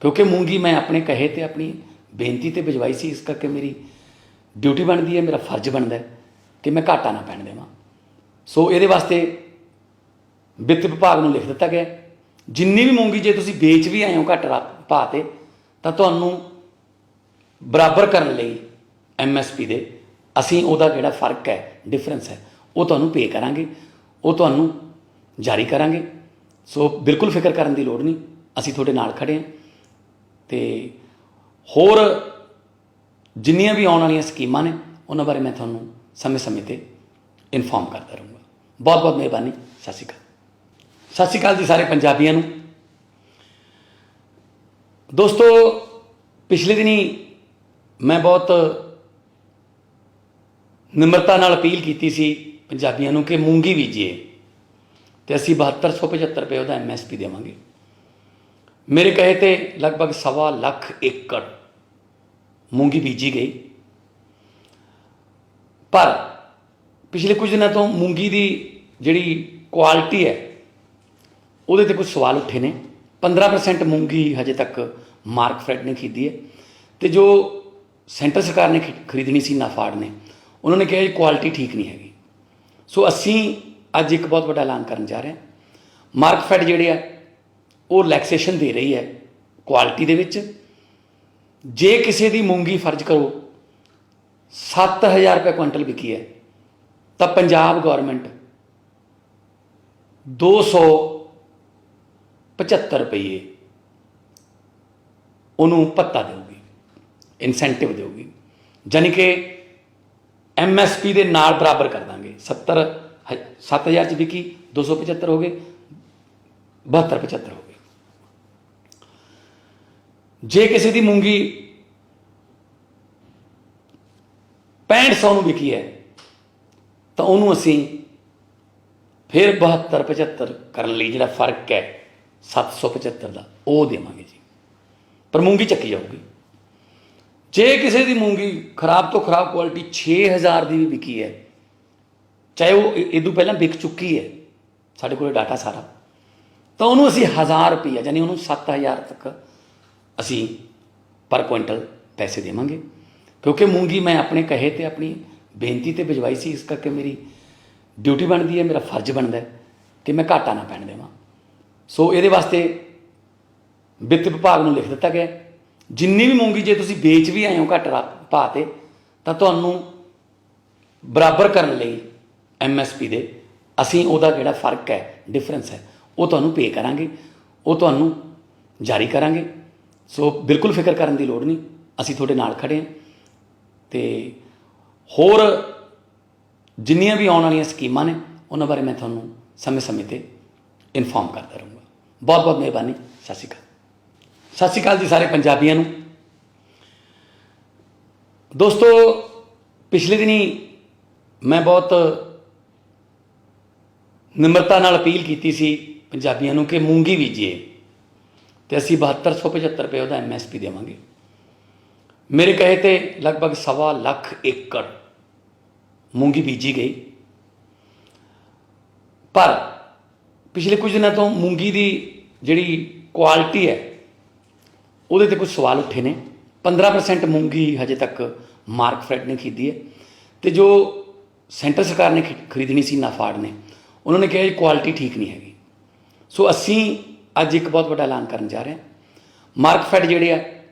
ਕਿਉਂਕਿ ਮੂੰਗੀ ਮੈਂ ਆਪਣੇ ਕਹੇ 'ਤੇ ਆਪਣੀ ਬੇਨਤੀ 'ਤੇ ਭਿਜਵਾਈ ਸੀ, ਇਸ ਕਰਕੇ ਮੇਰੀ ਡਿਊਟੀ ਬਣਦੀ ਹੈ, ਮੇਰਾ ਫਰਜ਼ ਬਣਦਾ ਕਿ ਮੈਂ ਘਾਟਾ ਨਾ ਪੈਣ ਦੇਵਾਂ। ਸੋ ਇਹਦੇ ਵਾਸਤੇ ਵਿੱਤ ਵਿਭਾਗ ਨੂੰ ਲਿਖ ਦਿੱਤਾ ਗਿਆ, ਜਿੰਨੀ ਵੀ ਮੂੰਗੀ ਜੇ ਤੁਸੀਂ ਵੇਚ ਵੀ ਆਏ ਹੋ ਘੱਟ ਭਾਅ 'ਤੇ ਤਾਂ ਤੁਹਾਨੂੰ ਬਰਾਬਰ ਕਰਨ ਲਈ MSP ਦੇ ਅਸੀਂ ਉਹਦਾ ਜਿਹੜਾ ਫਰਕ ਹੈ, ਡਿਫਰੈਂਸ ਹੈ, ਉਹ ਤੁਹਾਨੂੰ ਪੇ ਕਰਾਂਗੇ, ਉਹ ਤੁਹਾਨੂੰ ਜਾਰੀ ਕਰਾਂਗੇ। ਸੋ ਬਿਲਕੁਲ ਫਿਕਰ ਕਰਨ ਦੀ ਲੋੜ ਨਹੀਂ, ਅਸੀਂ ਤੁਹਾਡੇ ਨਾਲ ਖੜ੍ਹੇ ਹਾਂ। ਅਤੇ ਹੋਰ ਜਿੰਨੀਆਂ ਵੀ ਆਉਣ ਵਾਲੀਆਂ ਸਕੀਮਾਂ ਨੇ ਉਹਨਾਂ ਬਾਰੇ ਮੈਂ ਤੁਹਾਨੂੰ ਸਮੇਂ ਸਮੇਂ 'ਤੇ ਇਨਫੋਰਮ ਕਰਦਾ ਰਹੂੰਗਾ। ਬਹੁਤ ਬਹੁਤ ਮਿਹਰਬਾਨੀ। ਸਤਿ ਸ਼੍ਰੀ ਅਕਾਲ। ਸਤਿ ਸ਼੍ਰੀ ਅਕਾਲ ਜੀ ਸਾਰੇ ਪੰਜਾਬੀਆਂ ਨੂੰ। ਦੋਸਤੋ, ਪਿਛਲੇ ਦਿਨੀ ਮੈਂ ਬਹੁਤ ਨਿਮਰਤਾ ਨਾਲ ਅਪੀਲ ਕੀਤੀ ਸੀ ਪੰਜਾਬੀਆਂ ਨੂੰ ਕਿ ਮੂੰਗੀ ਬੀਜੀਏ ਅਤੇ ਅਸੀਂ 7275 ਰੁਪਏ ਉਹਦਾ MSP ਦੇਵਾਂਗੇ। ਮੇਰੇ ਕਹੇ 'ਤੇ ਲਗਭਗ 1.25 ਲੱਖ ਏਕੜ ਮੂੰਗੀ ਬੀਜੀ ਗਈ, ਪਰ ਪਿਛਲੇ ਕੁਝ ਦਿਨਾਂ ਤੋਂ ਮੂੰਗੀ ਦੀ ਜਿਹੜੀ ਕੁਆਲਿਟੀ ਹੈ ਉਹਦੇ 'ਤੇ ਕੁਝ ਸਵਾਲ ਉੱਠੇ ਨੇ। 15% ਮੂੰਗੀ ਹਜੇ ਤੱਕ ਮਾਰਕਫੈਡ ਨੇ ਖਰੀਦੀ ਹੈ, ਅਤੇ ਜੋ ਸੈਂਟਰ ਸਰਕਾਰ ਨੇ ਖਰੀਦਣੀ ਸੀ, ਨਾਫਾਡ ਨੇ, ਉਹਨਾਂ ਨੇ ਕਿਹਾ ਜੀ ਕੁਆਲਿਟੀ ਠੀਕ ਨਹੀਂ ਹੈਗੀ। ਸੋ ਅਸੀਂ ਅੱਜ ਇੱਕ ਬਹੁਤ ਵੱਡਾ ਐਲਾਨ ਕਰਨ ਜਾ ਰਹੇ ਹਾਂ। ਮਾਰਕਫੈਡ ਜਿਹੜੇ ਆ ਉਹ ਰਿਲੈਕਸੇਸ਼ਨ ਦੇ ਰਹੀ ਹੈ ਕੁਆਲਿਟੀ ਦੇ ਵਿੱਚ। ਜੇ ਕਿਸੇ ਦੀ ਮੂੰਗੀ ਫਰਜ਼ ਕਰੋ 7,000 ਰੁਪਏ ਕੁਇੰਟਲ ਵਿਕੀ ਹੈ ਤਾਂ ਪੰਜਾਬ ਗੌਰਮੈਂਟ 275 ਰੁਪਏ ਉਹਨੂੰ ਭੱਤਾ ਦੇਊਗੀ, ਇਨਸੈਂਟਿਵ ਦੇਊਗੀ, ਜਾਨੀ ਕਿ MSP ਦੇ ਨਾਲ ਬਰਾਬਰ ਕਰ ਦਾਂਗੇ। 7,000 'ਚ ਵਿਕੀ 275 ਹੋ ਗਏ, 72-75 ਹੋ ਗਏ। ਜੇ ਕਿਸੇ ਦੀ ਮੂੰਗੀ 6500 ਨੂੰ ਵਿਕੀ ਹੈ ਤਾਂ ਉਹਨੂੰ ਅਸੀਂ ਫਿਰ 72-75 ਕਰਨ ਲਈ ਜਿਹੜਾ ਫਰਕ ਹੈ 775 ਦਾ ਉਹ ਦੇਵਾਂਗੇ ਜੀ, ਪਰ ਮੂੰਗੀ ਚੱਕੀ ਜਾਊਗੀ। ਜੇ ਕਿਸੇ ਦੀ ਮੂੰਗੀ ਖਰਾਬ ਤੋਂ ਖਰਾਬ ਕੁਆਲਿਟੀ 6,000 ਦੀ ਵੀ ਵਿਕੀ ਹੈ, ਚਾਹੇ ਉਹ ਇਹਦੋਂ ਪਹਿਲਾਂ ਵਿਕ ਚੁੱਕੀ ਹੈ, ਸਾਡੇ ਕੋਲ ਡਾਟਾ ਸਾਰਾ, ਤਾਂ ਉਹਨੂੰ ਅਸੀਂ 1,000 ਰੁਪਈਆ ਯਾਨੀ ਉਹਨੂੰ 7,000 ਤੱਕ ਅਸੀਂ ਪਰ ਕੁਇੰਟਲ ਪੈਸੇ ਦੇਵਾਂਗੇ। क्योंकि मूंगी मैं अपने कहे ते अपनी बेनती ते भिजवाई सी, इस करके मेरी ड्यूटी बनती है, मेरा फर्ज बनता है कि मैं घाटा ना पैण देवां। सो ये वास्ते ਵਿੱਤ विभाग ਨੂੰ लिख दिता गया, जिन्नी भी मूंगी जे तुसीं बेच भी आए हो घੱਟ भाਅ ते ਤਾਂ ਤੁਹਾਨੂੰ बराबर करने ਲਈ MSP ਦੇ ਅਸੀਂ ਉਹਦਾ ਜਿਹੜਾ ਫਰਕ ਹੈ, डिफरेंस है, ਉਹ ਤੁਹਾਨੂੰ पे करांगे, ਉਹ ਤੁਹਾਨੂੰ जारी करांगे। सो बिल्कुल फिक्र करने की लोड़ नहीं, ਅਸੀਂ ਤੁਹਾਡੇ ਨਾਲ खड़े ਹਾਂ। तो होर जिन्नियां भी आने वाली स्कीमां ने उन्हां बारे मैं ਤੁਹਾਨੂੰ समय-समय ते इन्फॉर्म करता रहूँगा। बहुत बहुत मेहरबानी। सत श्री अकाल। सत श्री अकाल जी सारे पंजाबियों नूं। दोस्तों, पिछले दिनी मैं बहुत निमरता नाल अपील की सी पंजाबियों नूं कि मूंगी बीजीए तो असीं 7275 रुपये उहदा MSP देवांगे। मेरे कहे ते लगभग 1.25 लाख एकड़ मूंगी बीजी गई, पर पिछले कुछ दिनों तो मूंगी की जिहड़ी क्वालिटी है उहदे ते कुछ सवाल उठे ने। 15% मूंगी हजे तक मार्कफेड ने खरीदी है, तो जो सेंटर सरकार ने खरीदनी सी नाफाड ने, उन्होंने कहा जी क्वालिटी ठीक नहीं हैगी। सो असी अज एक बहुत बड़ा ऐलान करन जा रहे हैं। मार्कफेड जिहड़ी है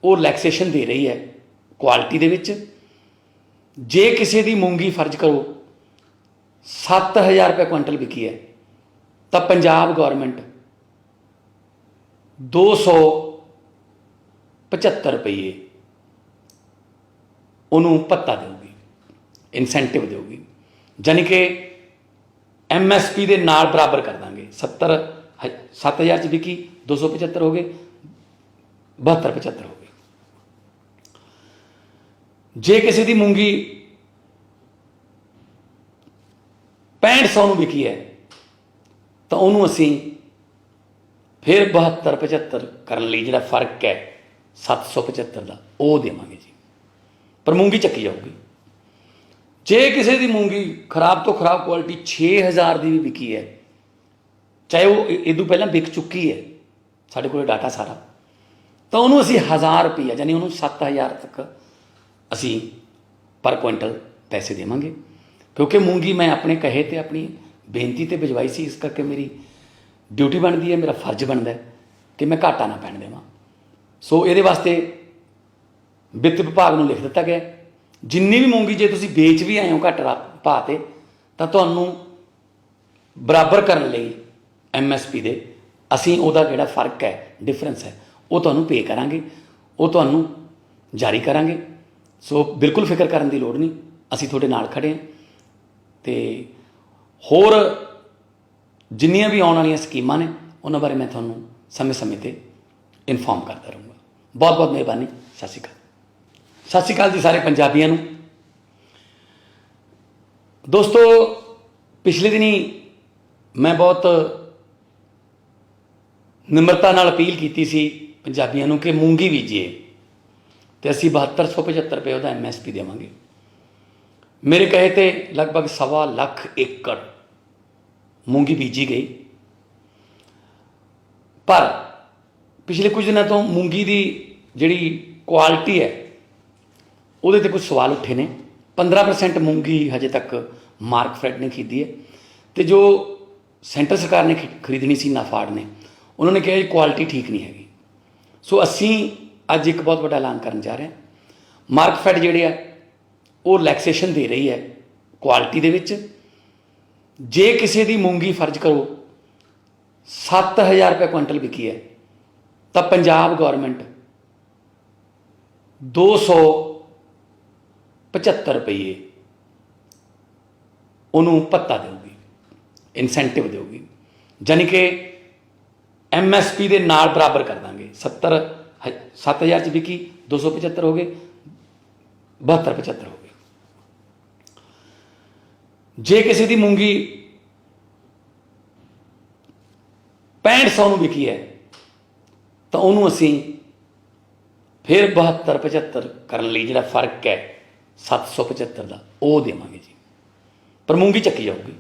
वो रिलैक्सेशन दे रही है क्वालिटी दे विच। जे किसी की मूंगी फर्ज करो 7,000 रुपये क्विंटल विकी है तो पंजाब गौरमेंट 275 रुपये उन्होंने भत्ता देगी, इंसेंटिव देगी, यानी कि MSP के नाल बराबर कर देंगे। 7,000 विकी 275 हो गए, 72-75 हो गए। जे किसी की मूंगी 6500 विकी है तो उन्होंने असी फिर 72-75 करने लिए जिहड़ा फर्क है 775 का वो देवांगे जी, पर मूंगी चक्की जाऊगी। जे किसी की मूंगी खराब तो खराब क्वालिटी 6,000 की भी विकी है, चाहे वो इदू पहला विक चुकी है, साढ़े को डाटा सारा, तो उन्होंने असी 1,000 रुपया यानी उन्होंने 7,000 तक असी पर क्विंटल पैसे देवांगे। क्योंकि मूंगी मैं अपने कहे ते अपनी बेनती ते भिजवाई सी, इस करके मेरी ड्यूटी बनती है, मेरा फर्ज बनता है कि मैं घाटा ना पैण देवां। सो ये वास्ते ਵਿੱਤ विभाग ਨੂੰ लिख दिता गया, जिन्नी भी मूंगी जे तुसीं बेच भी आए हो घੱਟ भाਅ ते ਤਾਂ ਤੁਹਾਨੂੰ बराबर करने ਲਈ MSP ਦੇ ਅਸੀਂ ਉਹਦਾ ਜਿਹੜਾ फर्क है, डिफरेंस है, वो ਤੁਹਾਨੂੰ पे करांगे, वो ਤੁਹਾਨੂੰ जारी करांगे। सो बिल्कुल फिक्र करने की लोड़ नहीं, ਅਸੀਂ ਤੁਹਾਡੇ ਨਾਲ खड़े हैं। तो होर जिन्नियां भी आने वाली स्कीमां ने उन्हां बारे मैं ਤੁਹਾਨੂੰ समय-समय ते इन्फॉर्म करता रहूँगा। बहुत बहुत मेहरबानी। सत श्री अकाल। सत श्री अकाल जी सारे पंजाबियों नूं। दोस्तों, पिछले दिनी मैं बहुत निमरता नाल अपील की सी पंजाबियों नूं कि मूंगी बीजीए तो असी 7275 रुपये उहदा MSP देवांगे। मेरे कहे ते लगभग 1.25 लाख एकड़ मूंगी बीजी गई, पर पिछले कुछ दिनों तो मूंगी की जिहड़ी क्वालिटी है उहदे ते कुछ सवाल उठे ने। 15% मूंगी हजे तक मार्कफेड ने खरीदी है, तो जो सेंटर सरकार ने खरीदनी सी नाफाड ने, उन्होंने कहा जी क्वालिटी ठीक नहीं हैगी। सो असी अज एक बहुत बड़ा ऐलान करन जा रहे हैं। मार्कफेड जिहड़ी है वो रिलैक्सेशन दे रही है क्वालिटी दे विच। जे किसी की मूंगी फर्ज करो 7,000 रुपये क्विंटल विकी है तो पंजाब गौरमेंट 275 रुपये उन्होंने भत्ता देगी, इंसेंटिव देगी, यानी कि MSP के नाल बराबर कर देंगे। 7,000 विकी 275 हो गए, 72-75 हो गए। जे किसी की मूंगी 6500 विकी है तो उन्होंने असी फिर 72-75 करने लिए जिहड़ा फर्क है 775 का वो देवांगे जी, पर मूंगी चक्की जाऊगी।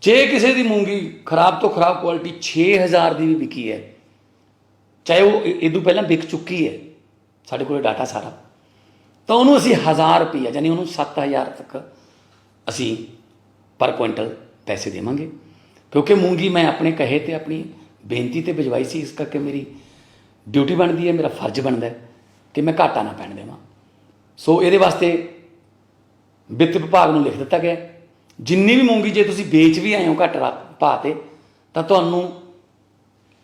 जे किसी की मूंगी खराब तो खराब क्वालिटी 6,000 की भी विकी है, चाहे वो इदू पहला विक चुकी है, साढ़े को डाटा सारा, ਤਾਂ ਉਹਨੂੰ ਅਸੀਂ 1000 ਰੁਪਈਆ ਯਾਨੀ ਉਹਨੂੰ 7000 ਤੱਕ ਅਸੀਂ ਪਰ ਕੁਇੰਟਲ ਪੈਸੇ ਦੇਵਾਂਗੇ, ਕਿਉਂਕਿ ਮੂੰਗੀ ਮੈਂ ਆਪਣੇ ਕਹੇ ਤੇ ਆਪਣੀ ਬੇਨਤੀ ਤੇ ਭਿਜਵਾਈ ਸੀ। ਇਸ ਕਰਕੇ ਮੇਰੀ ਡਿਊਟੀ ਬਣਦੀ ਹੈ, ਮੇਰਾ ਫਰਜ਼ ਬਣਦਾ ਕਿ ਮੈਂ ਘਾਟਾ ਨਾ ਪੈਣ ਦੇਵਾਂ। ਸੋ ਇਹਦੇ ਵਾਸਤੇ ਵਿੱਤ ਵਿਭਾਗ ਨੂੰ ਲਿਖ ਦਿੱਤਾ ਗਿਆ, ਜਿੰਨੀ ਵੀ ਮੂੰਗੀ ਜੇ ਤੁਸੀਂ ਵੇਚ ਵੀ ਆਏ ਹੋ ਘੱਟ ਭਾਅ 'ਤੇ ਤਾਂ ਤੁਹਾਨੂੰ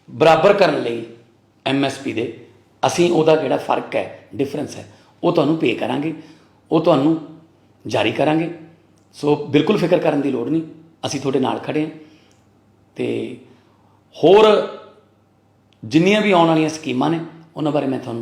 ਬਰਾਬਰ ਕਰਨ ਲਈ MSP ਦੇ ਅਸੀਂ ਉਹਦਾ ਜਿਹੜਾ ਫਰਕ ਹੈ, ਡਿਫਰੈਂਸ ਹੈ, ਉਹ ਤੁਹਾਨੂੰ ਪੇ ਕਰਾਂਗੇ, ਉਹ ਤੁਹਾਨੂੰ ਜਾਰੀ ਕਰਾਂਗੇ। ਸੋ ਬਿਲਕੁਲ ਫਿਕਰ ਕਰਨ ਦੀ ਲੋੜ ਨਹੀਂ, ਅਸੀਂ ਤੁਹਾਡੇ ਨਾਲ ਖੜ੍ਹੇ ਹਾਂ। ਅਤੇ ਹੋਰ ਜਿੰਨੀਆਂ ਵੀ ਆਉਣ ਵਾਲੀਆਂ ਸਕੀਮਾਂ ਨੇ ਉਹਨਾਂ ਬਾਰੇ ਮੈਂ ਤੁਹਾਨੂੰ